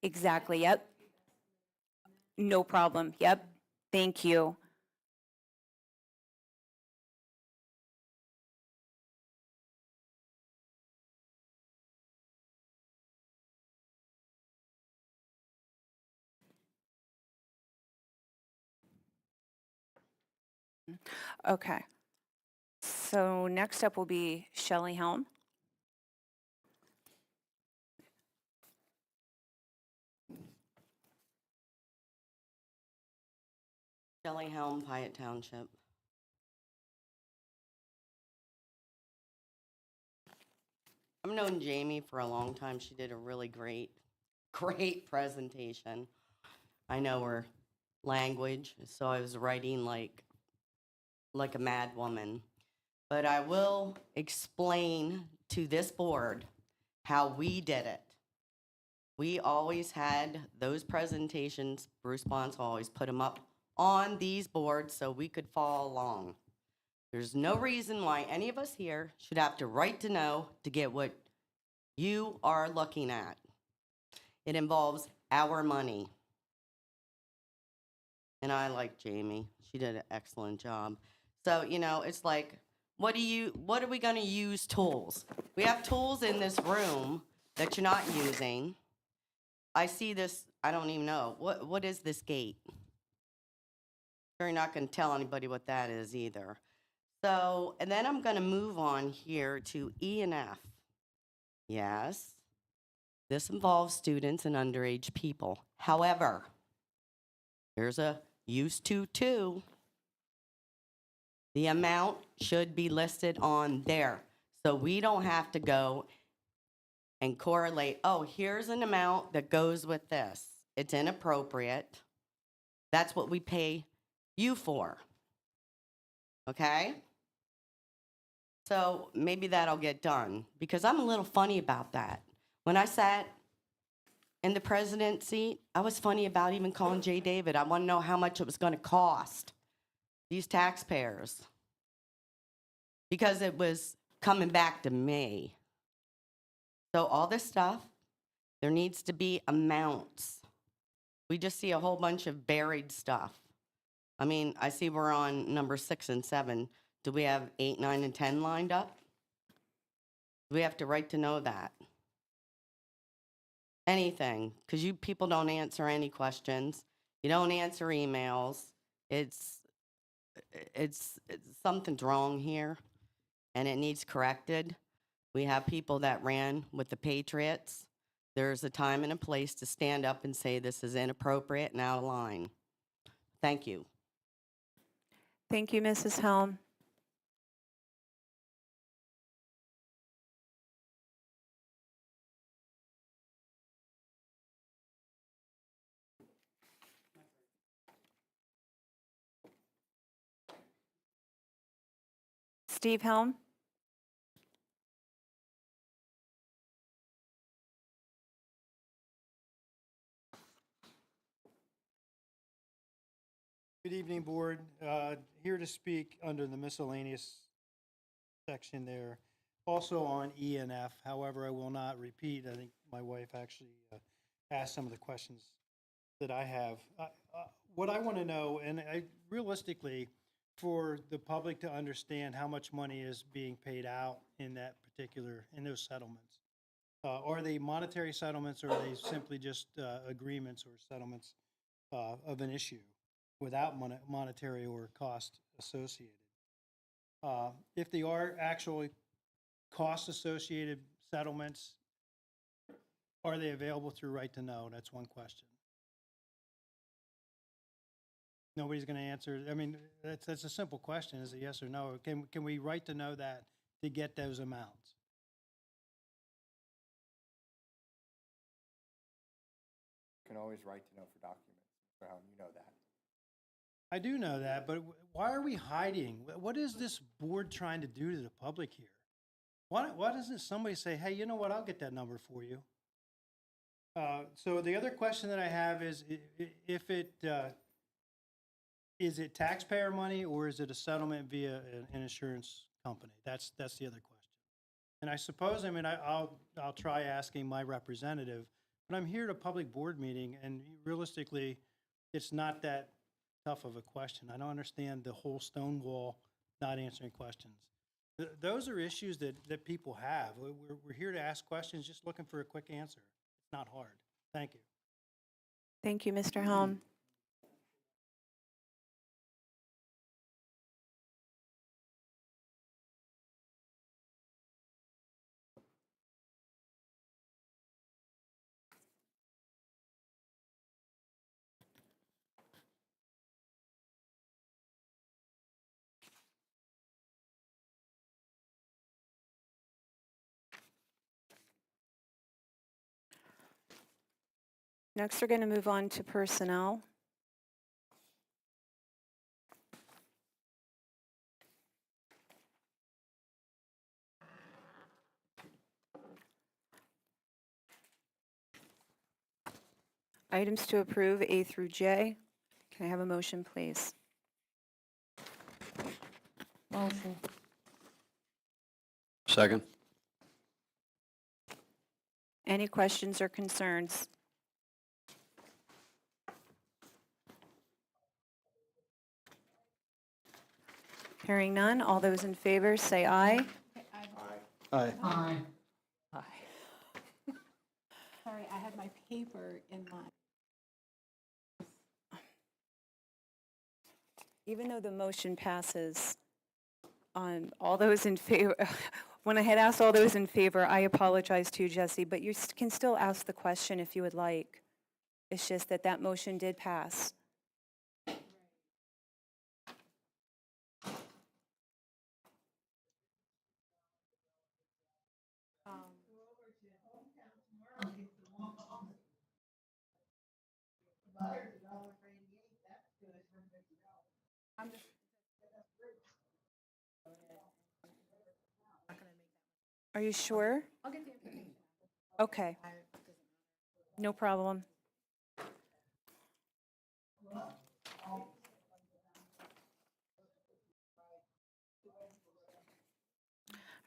Speaker 1: Exactly, yep. No problem, yep. Thank you. Okay. So next up will be Shelley Helm.
Speaker 20: Shelley Helm, Pyatt Township. I've known Jamie for a long time. She did a really great presentation. I know her language, so I was writing like a mad woman. But I will explain to this board how we did it. We always had those presentations, Bruce Bonds always put them up on these boards so we could follow along. There's no reason why any of us here should have to write to know to get what you are looking at. It involves our money. And I like Jamie. She did an excellent job. So, you know, it's like, what are we gonna use tools? We have tools in this room that you're not using. I see this, I don't even know, what is this gate? You're not gonna tell anybody what that is either. So, and then I'm gonna move on here to E and F. Yes, this involves students and underage people. However, there's a used to too. The amount should be listed on there. So we don't have to go and correlate, oh, here's an amount that goes with this. It's inappropriate. That's what we pay you for. Okay? So maybe that'll get done because I'm a little funny about that. When I sat in the president's seat, I was funny about even calling Jay David. I want to know how much it was going to cost these taxpayers because it was coming back to me. So all this stuff, there needs to be amounts. We just see a whole bunch of buried stuff. I mean, I see we're on number 6 and 7. Do we have 8, 9, and 10 lined up? We have to write to know that. Anything, because you people don't answer any questions. You don't answer emails. It's something's wrong here, and it needs corrected. We have people that ran with the Patriots. There's a time and a place to stand up and say this is inappropriate and out of line. Thank you.
Speaker 1: Thank you, Mrs. Helm. Steve Helm.
Speaker 21: Good evening, Board. Here to speak under the miscellaneous section there. Also on E and F. However, I will not repeat. I think my wife actually asked some of the questions that I have. What I want to know, and realistically, for the public to understand how much money is being paid out in those settlements. Are they monetary settlements or are they simply just agreements or settlements of an issue without monetary or cost associated? If they are actually cost associated settlements, are they available through Right to Know? That's one question. Nobody's going to answer. I mean, that's a simple question. Is it yes or no? Can we Right to Know that to get those amounts?
Speaker 22: You can always write to know for documents. So you know that.
Speaker 21: I do know that, but why are we hiding? What is this board trying to do to the public here? Why doesn't somebody say, hey, you know what, I'll get that number for you? So the other question that I have is, is it taxpayer money or is it a settlement via an insurance company? That's the other question. And I suppose, I mean, I'll try asking my representative, but I'm here at a public board meeting, and realistically, it's not that tough of a question. I don't understand the whole Stonewall not answering questions. Those are issues that people have. We're here to ask questions, just looking for a quick answer. It's not hard. Thank you.
Speaker 1: Thank you, Mr. Helm. Next, we're going to move on to personnel. Items to approve A through J. Can I have a motion, please?
Speaker 3: Motion. Second.
Speaker 1: Any questions or concerns? Hearing none, all those in favor say aye.
Speaker 3: Aye.
Speaker 19: Aye.
Speaker 7: Sorry, I had my paper in my.
Speaker 1: Even though the motion passes, all those in favor, when I had asked all those in favor, I apologize to you, Jesse, but you can still ask the question if you would like. It's just that that motion did pass. Are you sure?
Speaker 7: I'll get the information.
Speaker 1: Okay. No problem. All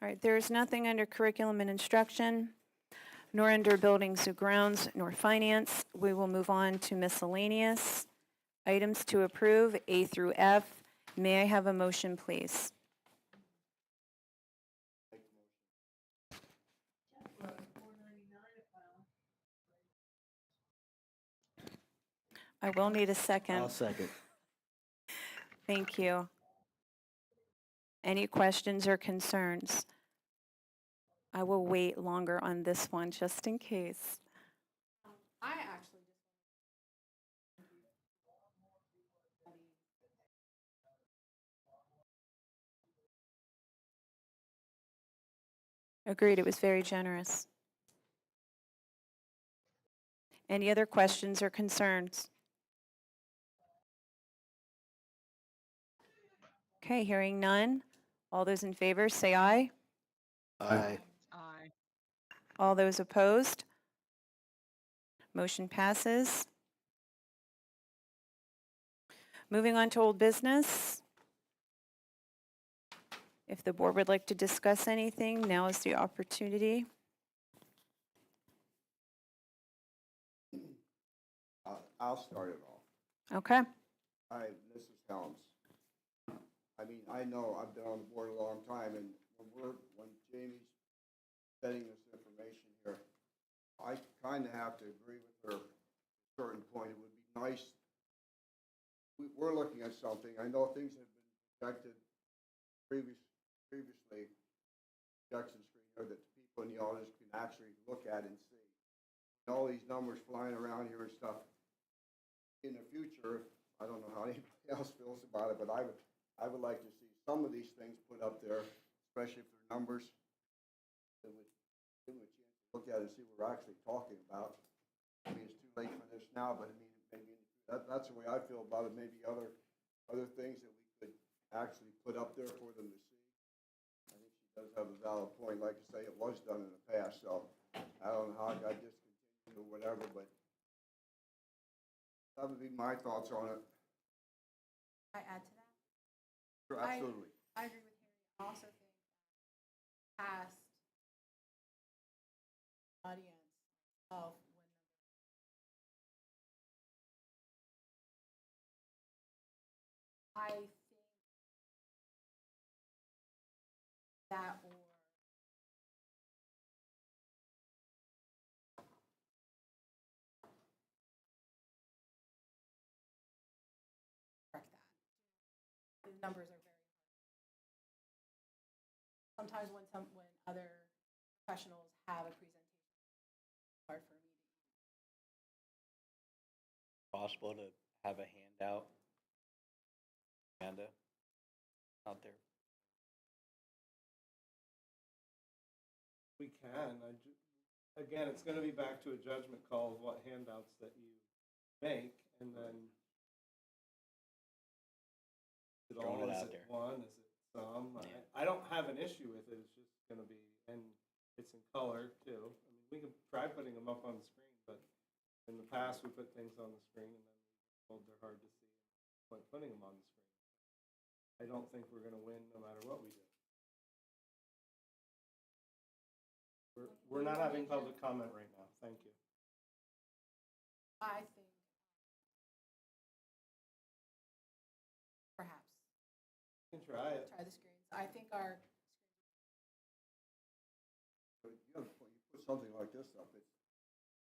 Speaker 1: right, there is nothing under curriculum and instruction, nor under buildings and grounds, nor finance. We will move on to miscellaneous. Items to approve, A through F. May I have a motion, please? I will need a second.
Speaker 3: I'll second.
Speaker 1: Thank you. Any questions or concerns? I will wait longer on this one just in case.
Speaker 7: I actually
Speaker 1: Agreed, it was very generous. Any other questions or concerns? Okay, hearing none. All those in favor say aye.
Speaker 3: Aye.
Speaker 19: Aye.
Speaker 1: All those opposed? Motion passes. Moving on to old business. If the board would like to discuss anything, now is the opportunity.
Speaker 6: I'll start it off.
Speaker 1: Okay.
Speaker 6: Hi, Mrs. Helms. I mean, I know I've been on the board a long time, and when Jamie's setting this information here, I kind of have to agree with her at a certain point. It would be nice, we're looking at something, I know things have been projected previously, projection screen here that people in the audience can actually look at and see. And all these numbers flying around here and stuff. In the future, I don't know how anybody else feels about it, but I would like to see some of these things put up there, especially if they're numbers that would give them a chance to look at it and see what we're actually talking about. I mean, it's too late for this now, but I mean, maybe that's the way I feel about it. Maybe other things that we could actually put up there for them to see. I think she does have a valid point. Like I say, it was done in the past, so I don't know how it got discontinued or whatever, but that would be my thoughts on it.
Speaker 7: I add to that.
Speaker 6: Sure, absolutely.
Speaker 7: I agree with Harry. I also think past audience of I think that or correct that. The numbers are very sometimes when other professionals have a presentation, it's hard for me to.
Speaker 5: Possible to have a handout, Amanda, out there?
Speaker 4: We can, again, it's gonna be back to a judgment call of what handouts that you make, and then is it all,
Speaker 5: Throwing it
Speaker 4: is
Speaker 5: out
Speaker 4: it
Speaker 5: there.
Speaker 4: one, is it some?
Speaker 5: Yeah.
Speaker 4: I don't have an issue with it, it's just gonna be, and it's in color too. I mean, we can try putting them up on the screen, but in the past, we put things on the screen and then we told they're hard to see, by putting them on the screen. I don't think we're gonna win no matter what we do. We're not having public comment right now, thank you.
Speaker 7: I think perhaps
Speaker 4: You can try it.
Speaker 7: try the screens. I think our
Speaker 6: But you put something like this up, it's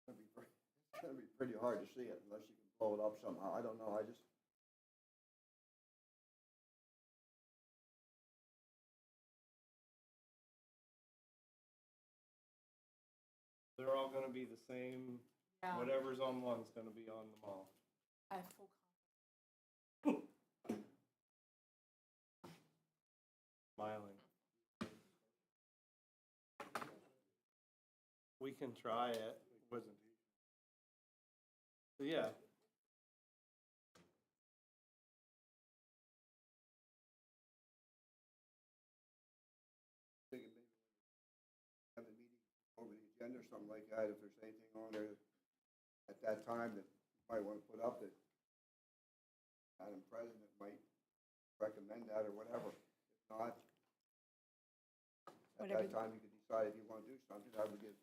Speaker 6: gonna be pretty hard to see it unless you can blow it up somehow. I don't know, I just.
Speaker 4: They're all gonna be the same,
Speaker 7: Yeah.
Speaker 4: whatever's on one's gonna be on them all.
Speaker 7: I have full
Speaker 4: Smiling. We can try it. Yeah.
Speaker 6: Thinking maybe have the meeting over the agenda or something like that, if there's anything on there at that time that you might want to put up that Madam President might recommend that or whatever. If not, at
Speaker 1: Whatever.
Speaker 6: that time you could decide if you want to do something. I would give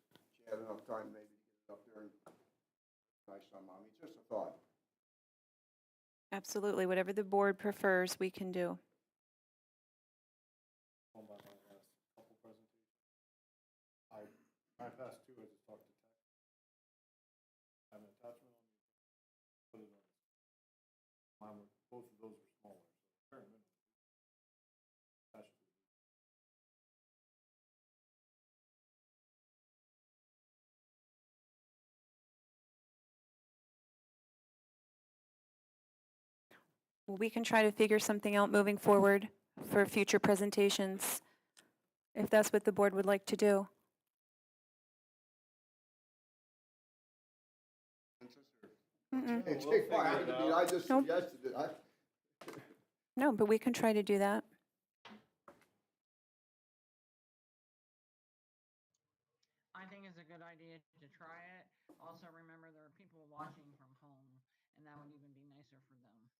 Speaker 6: Chad enough time maybe to get it up there and nice somehow. I mean, it's just a thought.
Speaker 1: Absolutely, whatever the board prefers, we can do.
Speaker 2: On by my last couple presentations. I passed two, I just talked to tech. Have an attachment on the, put it on. Mine were, both of those were smaller, so very minimal. That should be.
Speaker 1: Well, we can try to figure something out moving forward for future presentations, if that's what the board would like to do. Mm-mm.
Speaker 6: It's
Speaker 4: We'll figure
Speaker 6: fine.
Speaker 4: it
Speaker 6: I mean,
Speaker 4: out.
Speaker 6: I just
Speaker 1: Nope.
Speaker 6: suggested it.
Speaker 1: No, but we can try to do that.
Speaker 19: I think it's a good idea to try it. Also, remember there are people watching from home, and that would even be nicer for them.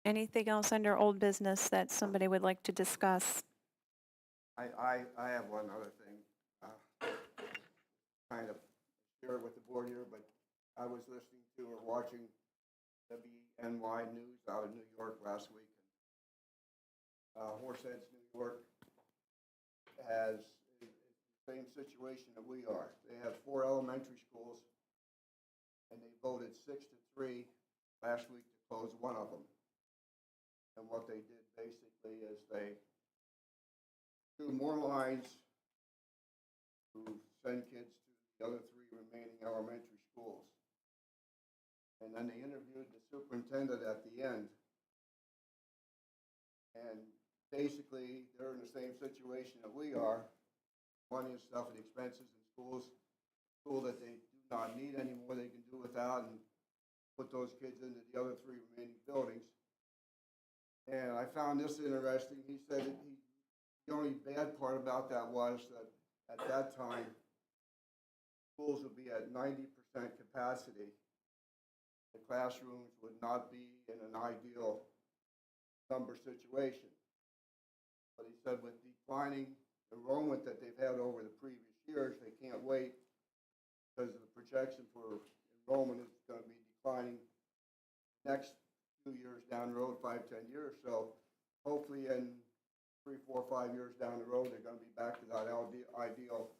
Speaker 1: Anything else under old business that somebody would like to discuss?
Speaker 6: I have one other thing. Kind of share it with the board here, but I was listening to or watching WNY News out of New York last week. Horseheads, New York has the same situation that we are. They have 4 elementary schools, and they voted 6-3 last week to close one of them. And what they did basically is they drew more lines to send kids to the other 3 remaining elementary schools. And then they interviewed the superintendent at the end. And basically, they're in the same situation that we are. Money and stuff and expenses in schools, school that they do not need anymore, they can do without and put those kids into the other 3 remaining buildings. And I found this interesting. He said that the only bad part about that was that at that time, schools would be at 90% capacity. The classrooms would not be in an ideal number situation. But he said with declining enrollment that they've had over the previous years, they can't wait because the projection for enrollment is going to be declining next 2 years down the road, 5, 10 years. So hopefully in 3, 4, 5 years down the road, they're going to be back to that ideal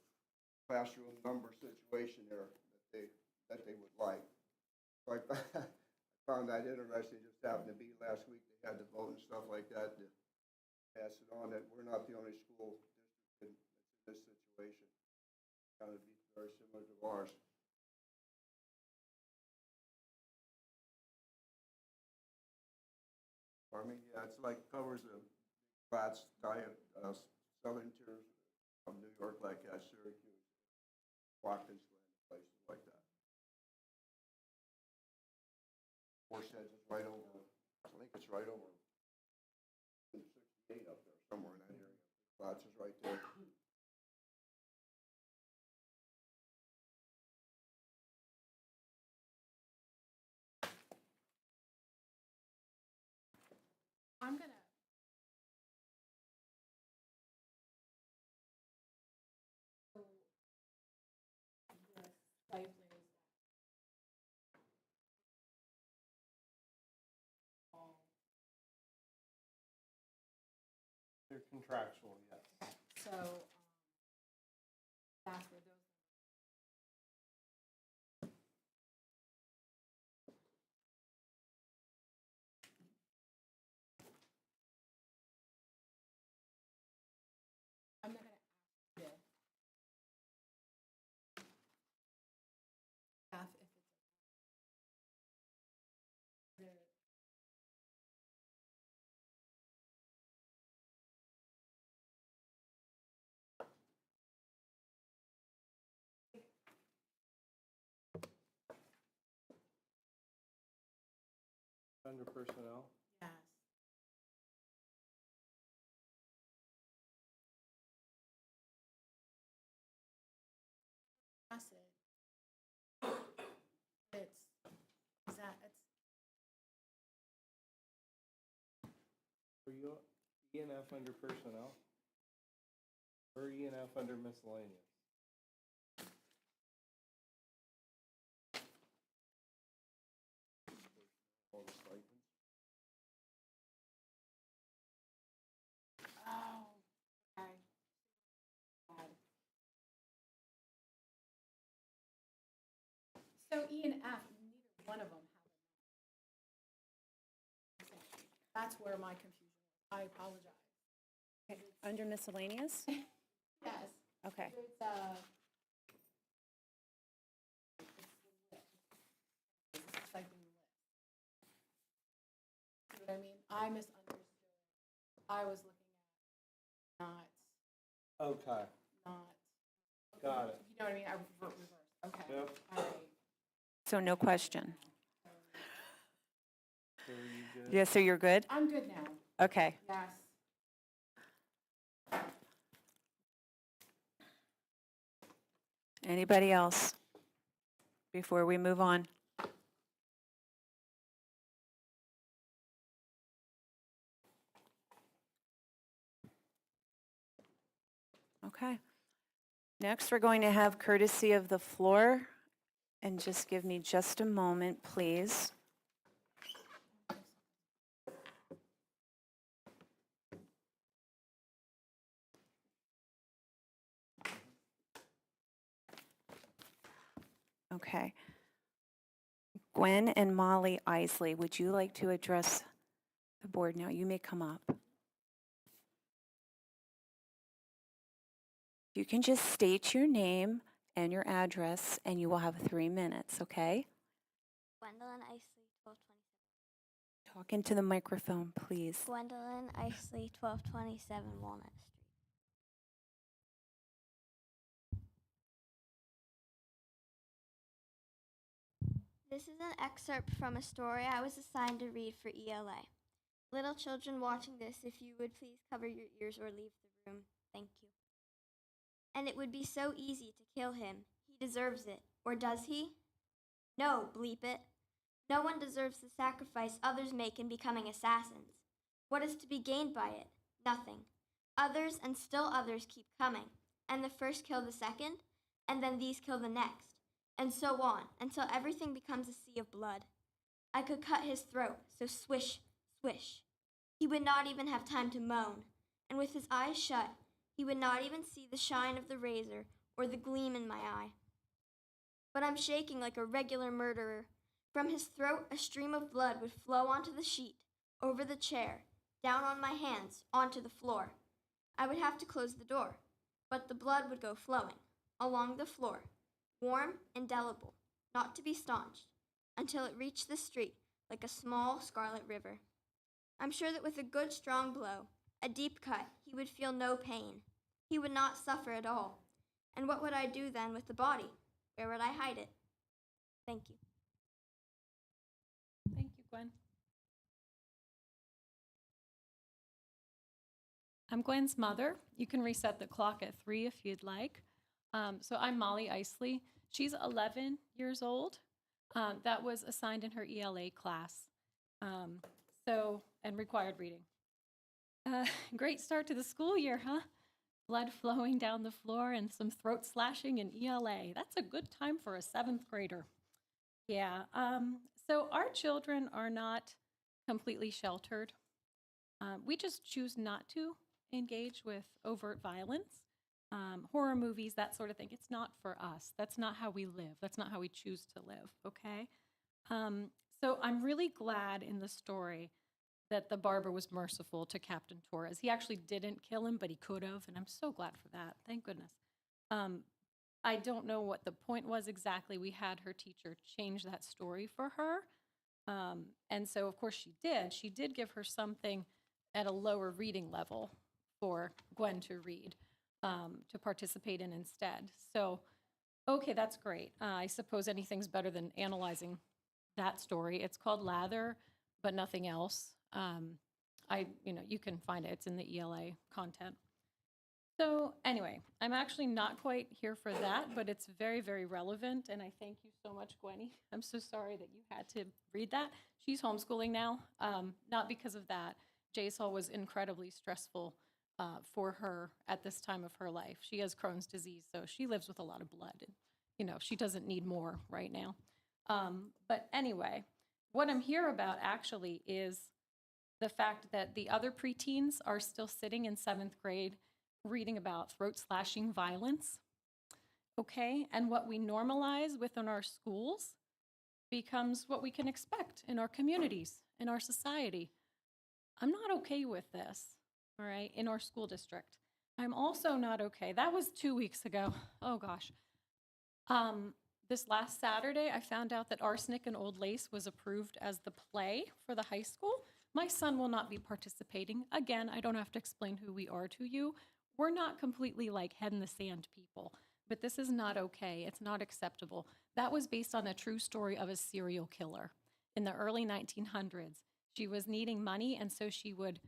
Speaker 6: classroom number situation there that they would like. So I found that interesting. It just happened to be last week. They had the vote and stuff like that to pass it on that we're not the only school district that's in this situation. It's going to be very similar to ours. I mean, yeah, it's like covers the flats, southern tiers of New York, like Syracuse, Watkins Glen, places like that. Four sheds is right over, I think it's right over 68 up there, somewhere in that area. Flats is right there.
Speaker 7: I'm gonna.
Speaker 4: They're contractual, yes.
Speaker 7: So, that's where those. I'm not gonna ask this. Staff, if it's.
Speaker 4: Under personnel?
Speaker 7: Yes. That's it. Is that, it's.
Speaker 4: Are you E and F under personnel? Or E and F under miscellaneous?
Speaker 6: All the stipends.
Speaker 7: Oh, okay. So E and F, neither one of them have a. That's where my confusion was. I apologize.
Speaker 1: Okay, under miscellaneous?
Speaker 7: Yes.
Speaker 1: Okay.
Speaker 7: It's, it's the stipend list. See what I mean? I misunderstood. I was looking at not,
Speaker 4: Okay,
Speaker 7: not.
Speaker 4: got it.
Speaker 7: You know what I mean? I reversed. Okay.
Speaker 4: Yep.
Speaker 7: All right.
Speaker 1: So no question.
Speaker 4: So are you good?
Speaker 1: Yeah, so you're good?
Speaker 7: I'm good now.
Speaker 1: Okay.
Speaker 7: Yes.
Speaker 1: Anybody else before we move on? Okay. Next, we're going to have courtesy of the floor. And just give me just a moment, please. Okay. Gwen and Molly Isley, would you like to address the board now? You may come up. You can just state your name and your address, and you will have 3 minutes, okay?
Speaker 9: Gwendolyn Isley, 1227.
Speaker 1: Talk into the microphone, please.
Speaker 9: Gwendolyn Isley, 1227 Walnut Street. This is an excerpt from a story I was assigned to read for ELA. Little children watching this, if you would please cover your ears or leave the room. Thank you. And it would be so easy to kill him. He deserves it. Or does he? No, bleep it. No one deserves the sacrifice others make in becoming assassins. What is to be gained by it? Nothing. Others and still others keep coming, and the first kill the second, and then these kill the next, and so on, until everything becomes a sea of blood. I could cut his throat, so swish, swish. He would not even have time to moan, and with his eyes shut, he would not even see the shine of the razor or the gleam in my eye. But I'm shaking like a regular murderer. From his throat, a stream of blood would flow onto the sheet, over the chair, down on my hands, onto the floor. I would have to close the door, but the blood would go flowing, along the floor, warm, indelible, not to be staunched, until it reached the street like a small scarlet river. I'm sure that with a good strong blow, a deep cut, he would feel no pain. He would not suffer at all. And what would I do then with the body? Where would I hide it? Thank you.
Speaker 10: Thank you, Gwen. I'm Gwen's mother. You can reset the clock at 3 if you'd like. So I'm Molly Isley. She's 11 years old. That was assigned in her ELA class. And required reading. Great start to the school year, huh? Blood flowing down the floor and some throat slashing in ELA. That's a good time for a 7th grader. Yeah, so our children are not completely sheltered. We just choose not to engage with overt violence, horror movies, that sort of thing. It's not for us. That's not how we live. That's not how we choose to live, okay? So I'm really glad in the story that the barber was merciful to Captain Torres. He actually didn't kill him, but he could have, and I'm so glad for that. Thank goodness. I don't know what the point was exactly. We had her teacher change that story for her. And so, of course, she did. She did give her something at a lower reading level for Gwen to read, to participate in instead. So, okay, that's great. I suppose anything's better than analyzing that story. It's called Lather, but nothing else. You can find it. It's in the ELA content. So anyway, I'm actually not quite here for that, but it's very, very relevant, and I thank you so much, Gwenny. I'm so sorry that you had to read that. She's homeschooling now, not because of that. JSASD was incredibly stressful for her at this time of her life. She has Crohn's disease, so she lives with a lot of blood, and she doesn't need more right now. But anyway, what I'm here about actually is the fact that the other preteens are still sitting in 7th grade reading about throat-slashing violence, okay? And what we normalize within our schools becomes what we can expect in our communities, in our society. I'm not okay with this, all right, in our school district. I'm also not okay. That was 2 weeks ago. Oh, gosh. This last Saturday, I found out that Arsenic and Old Lace was approved as the play for the high school. My son will not be participating. Again, I don't have to explain who we are to you. We're not completely like head in the sand people, but this is not okay. It's not acceptable. That was based on a true story of a serial killer in the early 1900s. She was needing money, and so she would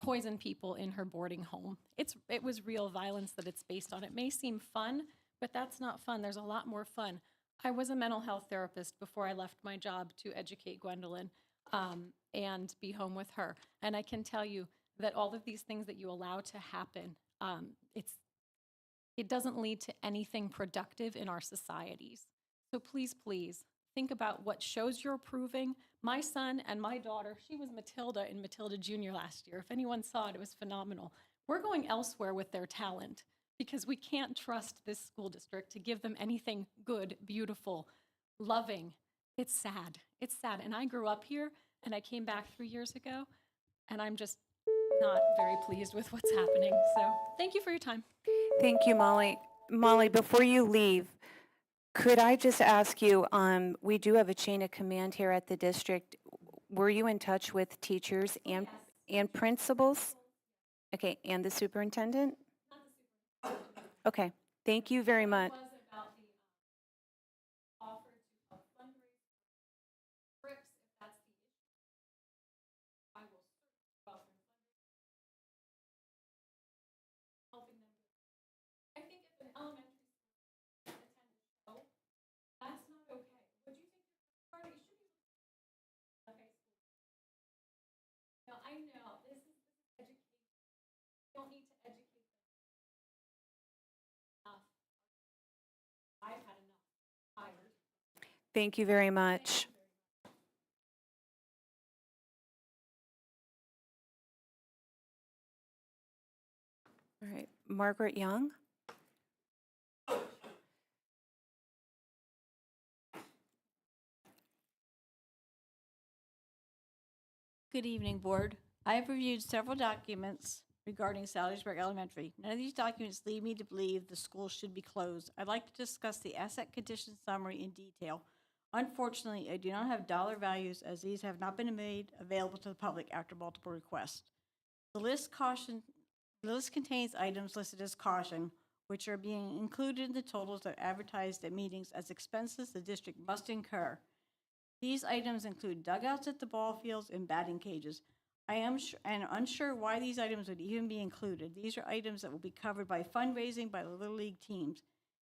Speaker 10: poison people in her boarding home. It was real violence that it's based on. It may seem fun, but that's not fun. There's a lot more fun. I was a mental health therapist before I left my job to educate Gwendolyn and be home with her. And I can tell you that all of these things that you allow to happen, it doesn't lead to anything productive in our societies. So please, please, think about what shows you're approving. My son and my daughter, she was Matilda in Matilda Jr. last year. If anyone saw it, it was phenomenal. We're going elsewhere with their talent because we can't trust this school district to give them anything good, beautiful, loving. It's sad. It's sad. And I grew up here, and I came back 3 years ago, and I'm just not very pleased with what's happening. So thank you for your time.
Speaker 1: Thank you, Molly. Molly, before you leave, could I just ask you, we do have a chain of command here at the district. Were you in touch with teachers and principals? Okay, and the superintendent? Okay, thank you very much.
Speaker 10: I know this is education. You don't need to educate them enough. I've had enough. Tired.
Speaker 1: Thank you very much. All right, Margaret Young.
Speaker 11: Good evening, Board. I have reviewed several documents regarding Salisbury Elementary. None of these documents lead me to believe the school should be closed. I'd like to discuss the asset condition summary in detail. Unfortunately, I do not have dollar values as these have not been made available to the public after multiple requests. The list contains items listed as caution, which are being included in the totals that are advertised at meetings as expenses the district must incur. These items include dugouts at the ball fields and batting cages. I am unsure why these items would even be included. These are items that will be covered by fundraising by the Little League teams.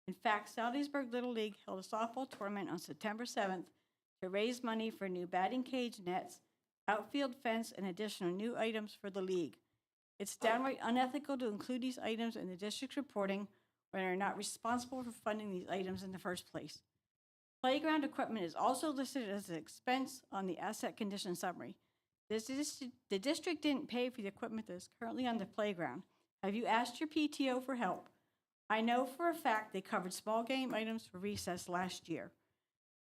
Speaker 11: In fact, Salisbury Little League held a softball tournament on September 7th to raise money for new batting cage nets, outfield fence, and additional new items for the league. It's downright unethical to include these items in the district's reporting when they're not responsible for funding these items in the first place. Playground equipment is also listed as an expense on the asset condition summary. The district didn't pay for the equipment that is currently on the playground. Have you asked your PTO for help? I know for a fact they covered small game items for recess last year.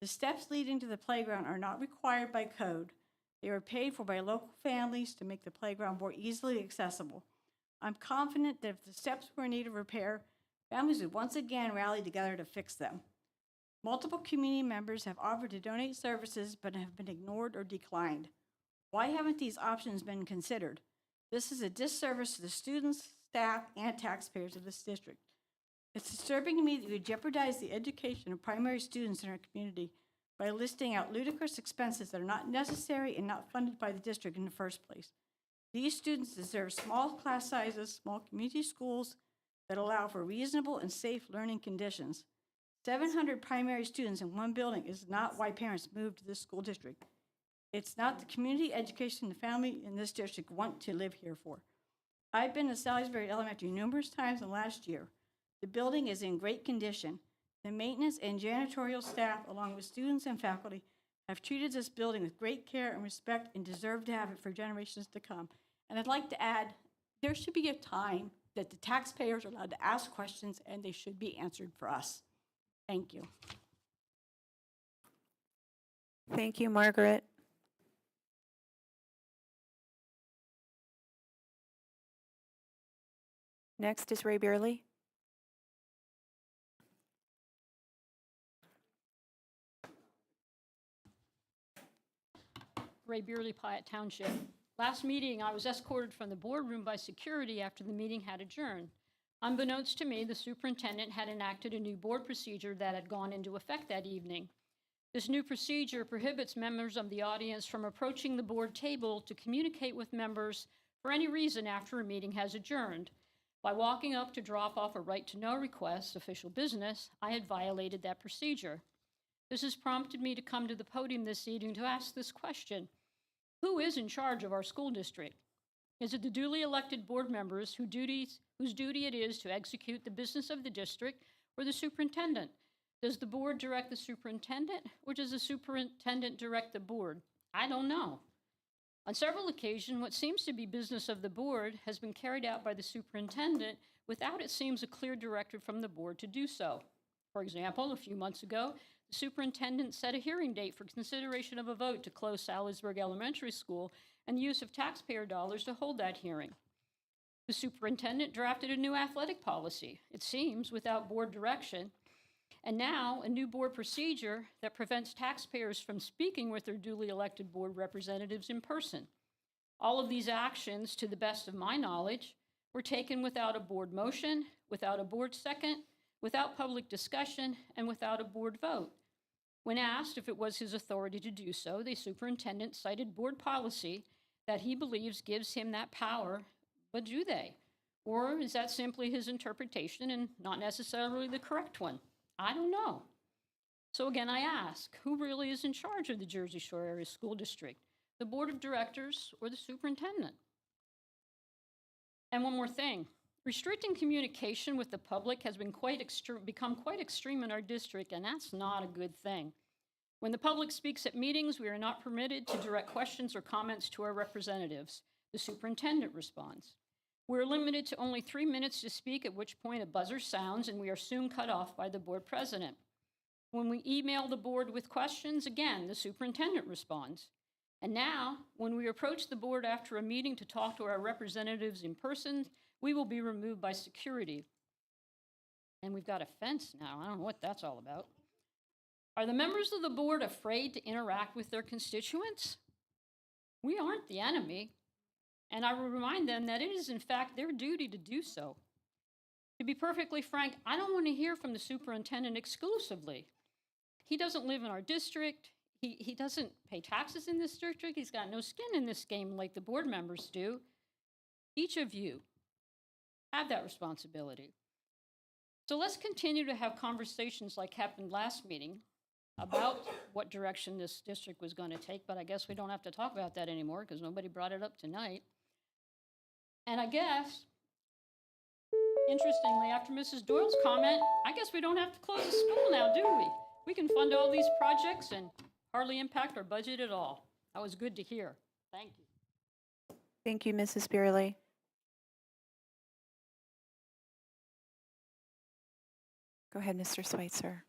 Speaker 11: The steps leading to the playground are not required by code. They were paid for by local families to make the playground more easily accessible. I'm confident that if the steps were in need of repair, families would once again rally together to fix them. Multiple community members have offered to donate services but have been ignored or declined. Why haven't these options been considered? This is a disservice to the students, staff, and taxpayers of this district. It's disturbing to me that you jeopardize the education of primary students in our community by listing out ludicrous expenses that are not necessary and not funded by the district in the first place. These students deserve small class sizes, small community schools that allow for reasonable and safe learning conditions. 700 primary students in one building is not why parents move to this school district. It's not the community education the family in this district want to live here for. I've been to Salisbury Elementary numerous times in the last year. The building is in great condition. The maintenance and janitorial staff, along with students and faculty, have treated this building with great care and respect and deserve to have it for generations to come. And I'd like to add, there should be a time that the taxpayers are allowed to ask questions and they should be answered for us. Thank you.
Speaker 1: Thank you, Margaret. Next is Ray Beerley.
Speaker 10: Ray Beerley, Piatt Township. Last meeting, I was escorted from the boardroom by security after the meeting had adjourned. Unbeknownst to me, the superintendent had enacted a new board procedure that had gone into effect that evening. This new procedure prohibits members of the audience from approaching the board table to communicate with members for any reason after a meeting has adjourned. By walking up to drop off a right-to-know request, official business, I had violated that procedure. This has prompted me to come to the podium this evening to ask this question. Who is in charge of our school district? Is it the duly elected board members whose duty it is to execute the business of the district, or the superintendent? Does the board direct the superintendent, or does the superintendent direct the board? I don't know. On several occasions, what seems to be business of the board has been carried out by the superintendent without, it seems, a clear directive from the board to do so. For example, a few months ago, the superintendent set a hearing date for consideration of a vote to close Salisbury Elementary School and the use of taxpayer dollars to hold that hearing. The superintendent drafted a new athletic policy, it seems, without board direction, and now a new board procedure that prevents taxpayers from speaking with their duly elected board representatives in person. All of these actions, to the best of my knowledge, were taken without a board motion, without a board second, without public discussion, and without a board vote. When asked if it was his authority to do so, the superintendent cited board policy that he believes gives him that power, but do they? Or is that simply his interpretation and not necessarily the correct one? I don't know. So again, I ask, who really is in charge of the Jersey Shore Area School District? The board of directors or the superintendent? And one more thing. Restricting communication with the public has become quite extreme in our district, and that's not a good thing. When the public speaks at meetings, we are not permitted to direct questions or comments to our representatives. The superintendent responds. We're limited to only 3 minutes to speak, at which point a buzzer sounds and we are soon cut off by the board president. When we email the board with questions, again, the superintendent responds. And now, when we approach the board after a meeting to talk to our representatives in person, we will be removed by security. And we've got a fence now. I don't know what that's all about. Are the members of the board afraid to interact with their constituents? We aren't the enemy, and I will remind them that it is in fact their duty to do so. To be perfectly frank, I don't want to hear from the superintendent exclusively. He doesn't live in our district. He doesn't pay taxes in this district. He's got no skin in this game like the board members do. Each of you have that responsibility. So let's continue to have conversations like happened last meeting about what direction this district was going to take, but I guess we don't have to talk about that anymore because nobody brought it up tonight. And I guess, interestingly, after Mrs. Doyle's comment, I guess we don't have to close the school now, do we? We can fund all these projects and hardly impact our budget at all. That was good to hear. Thank you.
Speaker 1: Thank you, Mrs. Beerley. Go ahead, Mr. Schweitzer.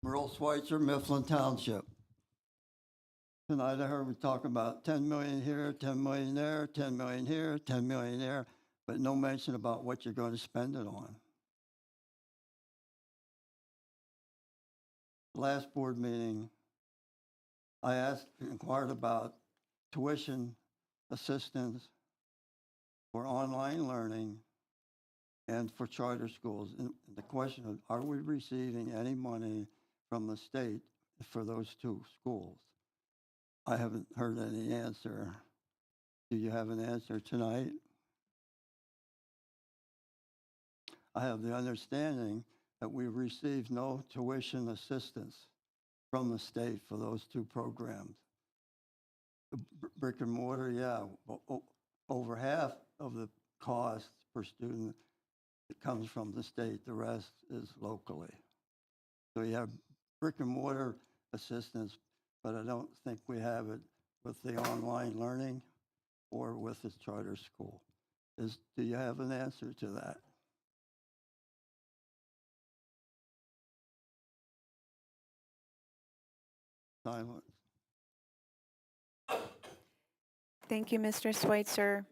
Speaker 13: Merle Schweitzer, Mifflin Township. Tonight I heard we talk about 10 million here, 10 million there, 10 million here, 10 million there, but no mention about what you're going to spend it on. Last board meeting, I inquired about tuition assistance for online learning and for charter schools. And the question is, are we receiving any money from the state for those two schools? I haven't heard any answer. Do you have an answer tonight? I have the understanding that we received no tuition assistance from the state for those two programs. The brick and mortar, yeah, over half of the cost per student it comes from the state. The rest is locally. So you have brick and mortar assistance, but I don't think we have it with the online learning or with the charter school. Do you have an answer to that? Silence.
Speaker 1: Thank you, Mr. Schweitzer.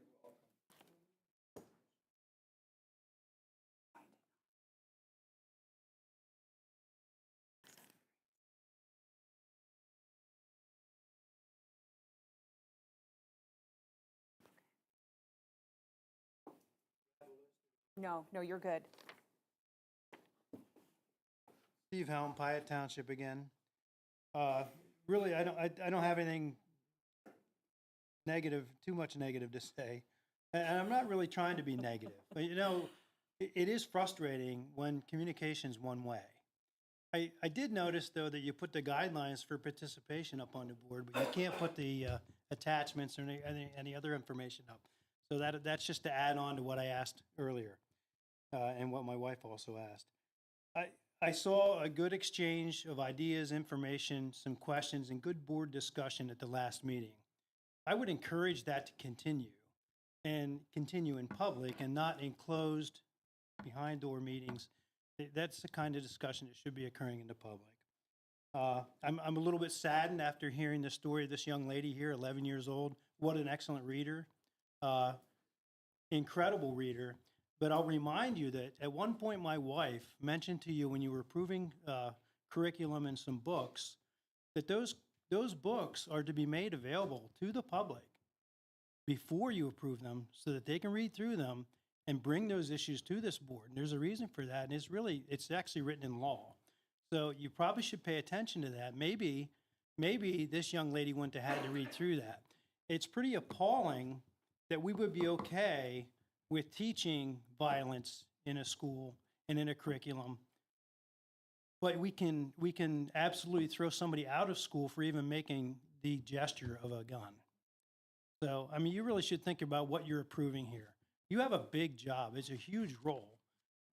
Speaker 1: No, you're good.
Speaker 21: Steve Helm, Piatt Township again. Really, I don't have anything negative, too much negative to say. And I'm not really trying to be negative. But, you know, it is frustrating when communication's one way. I did notice, though, that you put the guidelines for participation up on the board, but you can't put the attachments or any other information up. So that's just to add on to what I asked earlier and what my wife also asked. I saw a good exchange of ideas, information, some questions, and good board discussion at the last meeting. I would encourage that to continue in public and not in closed, behind-door meetings. That's the kind of discussion that should be occurring in the public. I'm a little bit saddened after hearing the story of this young lady here, 11 years old. What an excellent reader, incredible reader. But I'll remind you that at one point my wife mentioned to you when you were approving curriculum and some books, that those books are to be made available to the public before you approve them so that they can read through them and bring those issues to this board. And there's a reason for that, and it's actually written in law. So you probably should pay attention to that. Maybe this young lady wouldn't have had to read through that. It's pretty appalling that we would be okay with teaching violence in a school and in a curriculum, but we can absolutely throw somebody out of school for even making the gesture of a gun. So, I mean, you really should think about what you're approving here. You have a big job. It's a huge role.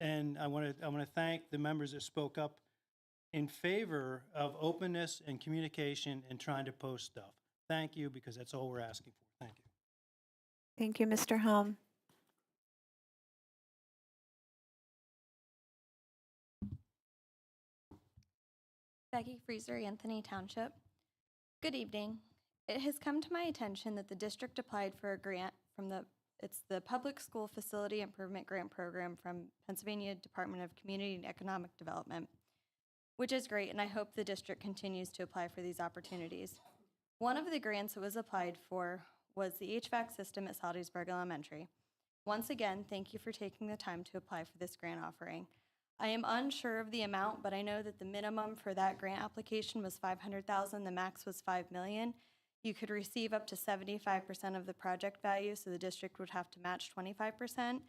Speaker 21: And I want to thank the members that spoke up in favor of openness and communication and trying to post stuff. Thank you, because that's all we're asking for. Thank you.
Speaker 1: Thank you, Mr. Helm.
Speaker 14: Becky Freezer, Anthony Township. Good evening.
Speaker 12: It has come to my attention that the district applied for a grant from it's the Public School Facility Improvement Grant Program from Pennsylvania Department of Community and Economic Development, which is great, and I hope the district continues to apply for these opportunities. One of the grants that was applied for was the HVAC system at Saldiesburg Elementary. Once again, thank you for taking the time to apply for this grant offering. I am unsure of the amount, but I know that the minimum for that grant application was $500,000, the max was $5 million. You could receive up to 75% of the project value, so the district would have to match 25%.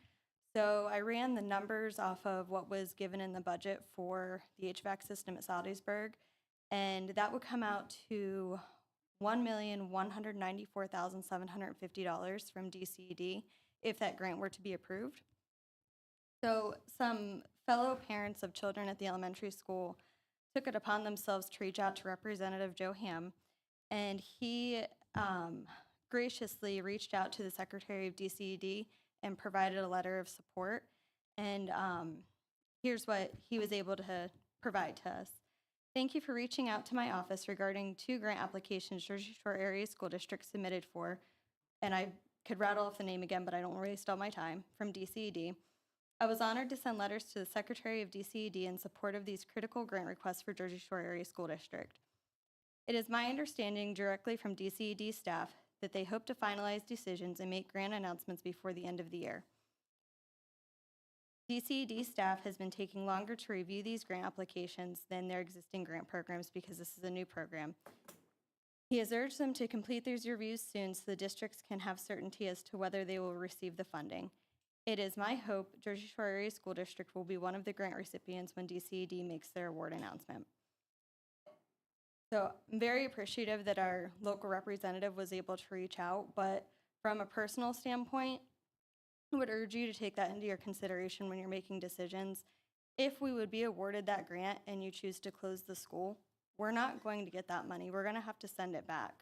Speaker 12: So I ran the numbers off of what was given in the budget for the HVAC system at Saldiesburg, and that would come out to $1,194,750 from DCED if that grant were to be approved. So some fellow parents of children at the elementary school took it upon themselves to reach out to Representative Joe Ham, and he graciously reached out to the Secretary of DCED and provided a letter of support. And here's what he was able to provide to us. Thank you for reaching out to my office regarding 2 grant applications Jersey Shore Area School District submitted for, and I could rattle off the name again, but I don't waste all my time, from DCED. I was honored to send letters to the Secretary of DCED in support of these critical grant requests for Jersey Shore Area School District. It is my understanding directly from DCED staff that they hope to finalize decisions and make grant announcements before the end of the year. DCED staff has been taking longer to review these grant applications than their existing grant programs because this is a new program. He has urged them to complete these reviews soon so the districts can have certainty as to whether they will receive the funding. It is my hope Jersey Shore Area School District will be one of the grant recipients when DCED makes their award announcement. So I'm very appreciative that our local representative was able to reach out, but from a personal standpoint, I would urge you to take that into your consideration when you're making decisions. If we would be awarded that grant and you choose to close the school, we're not going to get that money. We're going to have to send it back.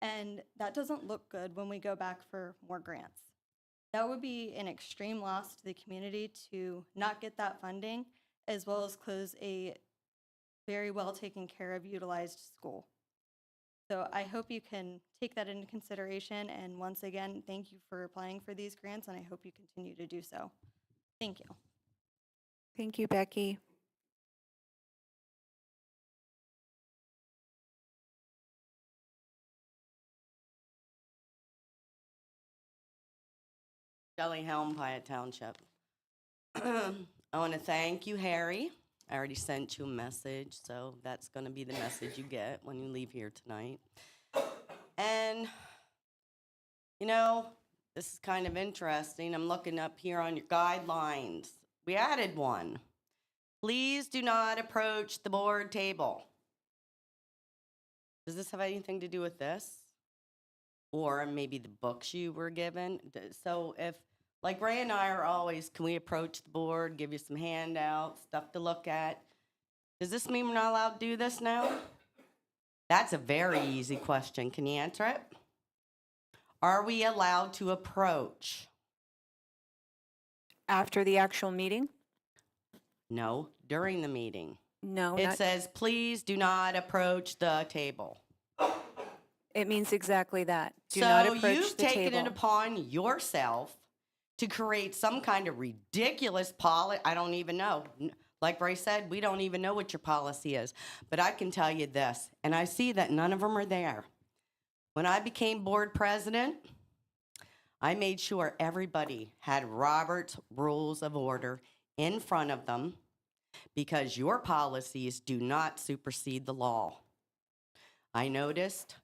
Speaker 12: And that doesn't look good when we go back for more grants. That would be an extreme loss to the community to not get that funding, as well as close a very well taken care of utilized school. So I hope you can take that into consideration, and once again, thank you for applying for these grants, and I hope you continue to do so. Thank you.
Speaker 1: Thank you, Becky.
Speaker 20: Shelley Helm, Pyatt Township. I want to thank you, Harry. I already sent you a message, so that's going to be the message you get when you leave here tonight. And, you know, this is kind of interesting. I'm looking up here on your guidelines. We added one. Please do not approach the board table. Does this have anything to do with this? Or maybe the books you were given? So if, like Ray and I are always, can we approach the board, give you some handouts, stuff to look at? Does this mean we're not allowed to do this now? That's a very easy question. Can you answer it? Are we allowed to approach?
Speaker 1: After the actual meeting?
Speaker 20: No, during the meeting.
Speaker 1: No.
Speaker 20: It says, please do not approach the table.
Speaker 1: It means exactly that. Do not
Speaker 20: So
Speaker 1: approach
Speaker 20: you've
Speaker 1: the
Speaker 20: taken
Speaker 1: table.
Speaker 20: it upon yourself to create some kind of ridiculous policy. I don't even know. Like Ray said, we don't even know what your policy is. But I can tell you this, and I see that none of them are there. When I became board president, I made sure everybody had Robert's Rules of Order in front of them because your policies do not supersede the law. I noticed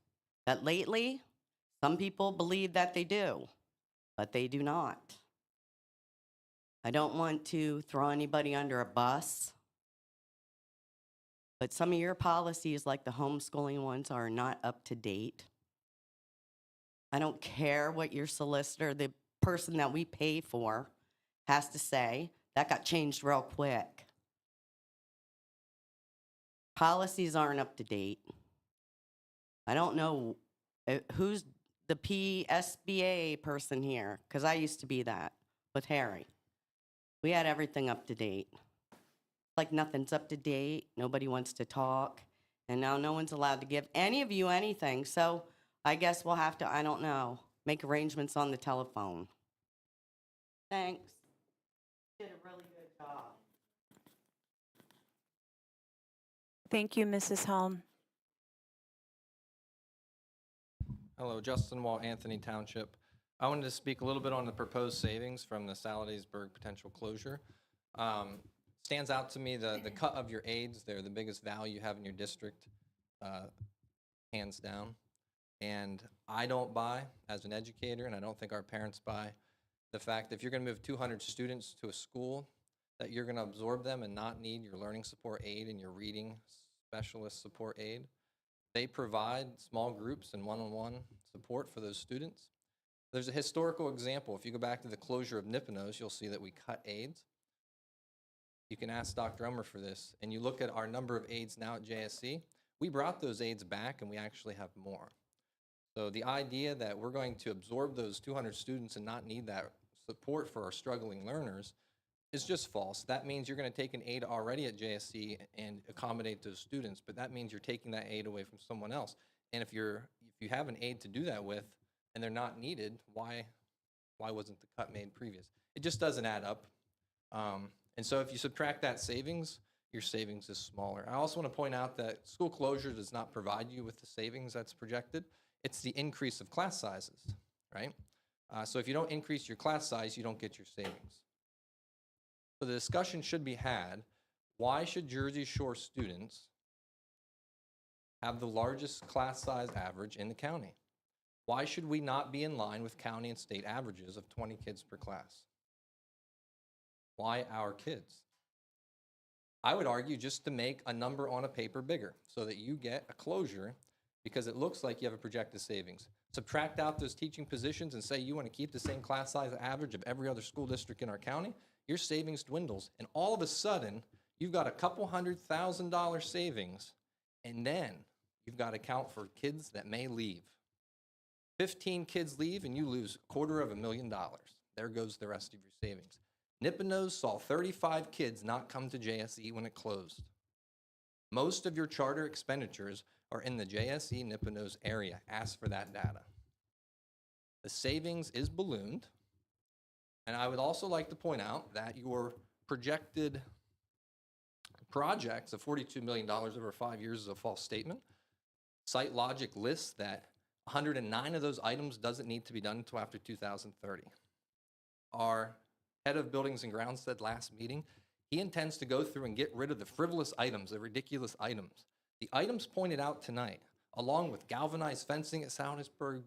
Speaker 20: that lately, some people believe that they do, but they do not. I don't want to throw anybody under a bus, but some of your policies, like the homeschooling ones, are not up to date. I don't care what your solicitor, the person that we pay for, has to say. That got changed real quick. Policies aren't up to date. I don't know who's the PSBA person here, because I used to be that with Harry. We had everything up to date. Like nothing's up to date, nobody wants to talk, and now no one's allowed to give any of you anything. So I guess we'll have to, I don't know, make arrangements on the telephone. Thanks. Did a really good job.
Speaker 1: Thank you, Mrs. Helm.
Speaker 14: Hello, Justin Wall, Anthony Township. I wanted to speak a little bit on the proposed savings from the Saladaysburg potential closure. Stands out to me the cut of your aides. They're the biggest value you have in your district, hands down. And I don't buy, as an educator, and I don't think our parents buy, the fact that if you're going to move 200 students to a school, that you're going to absorb them and not need your learning support aide and your reading specialist support aide. They provide small groups and one-on-one support for those students. There's a historical example. If you go back to the closure of Nipponos, you'll see that we cut aides. You can ask Dr. Ummer for this. And you look at our number of aides now at JSC, we brought those aides back and we actually have more. So the idea that we're going to absorb those 200 students and not need that support for our struggling learners is just false. That means you're going to take an aide already at JSC and accommodate those students, but that means you're taking that aide away from someone else. And if you have an aide to do that with and they're not needed, why wasn't the cut made previous? It just doesn't add up. And so if you subtract that savings, your savings is smaller. I also want to point out that school closure does not provide you with the savings that's projected. It's the increase of class sizes, right? So if you don't increase your class size, you don't get your savings. So the discussion should be had, why should Jersey Shore students have the largest class size average in the county? Why should we not be in line with county and state averages of 20 kids per class? Why our kids? I would argue just to make a number on a paper bigger so that you get a closure because it looks like you have a projected savings. Subtract out those teaching positions and say you want to keep the same class size average of every other school district in our county, your savings dwindles. And all of a sudden, you've got a couple $100,000 savings, and then you've got to account for kids that may leave. 15 kids leave and you lose $250,000. There goes the rest of your savings. Nipponos saw 35 kids not come to JSE when it closed. Most of your charter expenditures are in the JSE Nipponos area. Ask for that data. The savings is ballooned. And I would also like to point out that your projected projects of $42 million over 5 years is a false statement. Site Logic lists that 109 of those items doesn't need to be done until after 2030. Our head of buildings and grounds said last meeting, he intends to go through and get rid of the frivolous items, the ridiculous items. The items pointed out tonight, along with galvanized fencing at Saladaysburg,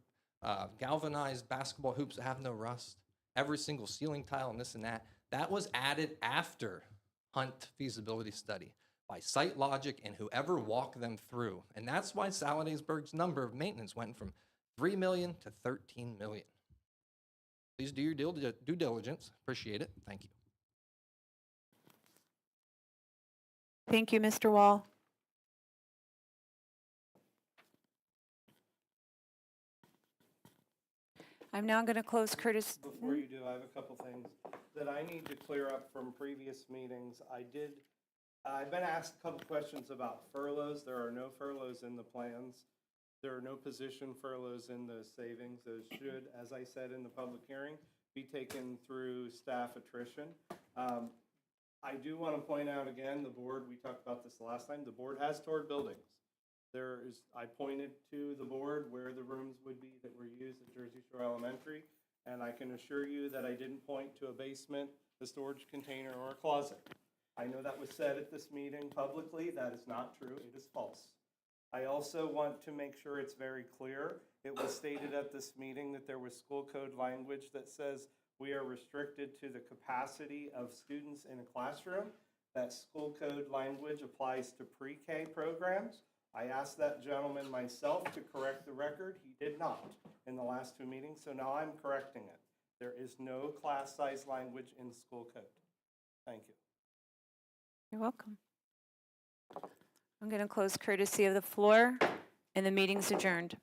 Speaker 14: galvanized basketball hoops that have no rust, every single ceiling tile and this and that, that was added after Hunt feasibility study by Site Logic and whoever walked them through. And that's why Saladaysburg's number of maintenance went from 3 million to 13 million. Please do your due diligence. Appreciate it. Thank you.
Speaker 1: Thank you, Mr. Wall. I'm now going to close Curtis.
Speaker 4: Before you do, I have a couple things that I need to clear up from previous meetings. I've been asked a couple questions about furloughs. There are no furloughs in the plans. There are no position furloughs in the savings. Those should, as I said in the public hearing, be taken through staff attrition. I do want to point out again, the board, we talked about this last time, the board has toured buildings. I pointed to the board where the rooms would be that were used at Jersey Shore Elementary, and I can assure you that I didn't point to a basement, a storage container, or a closet. I know that was said at this meeting publicly. That is not true. It is false. I also want to make sure it's very clear. It was stated at this meeting that there was school code language that says we are restricted to the capacity of students in a classroom. That school code language applies to pre-K programs. I asked that gentleman myself to correct the record. He did not in the last two meetings, so now I'm correcting it. There is no class size language in the school code. Thank you.
Speaker 1: You're welcome. I'm going to close courtesy of the floor, and the meeting's adjourned.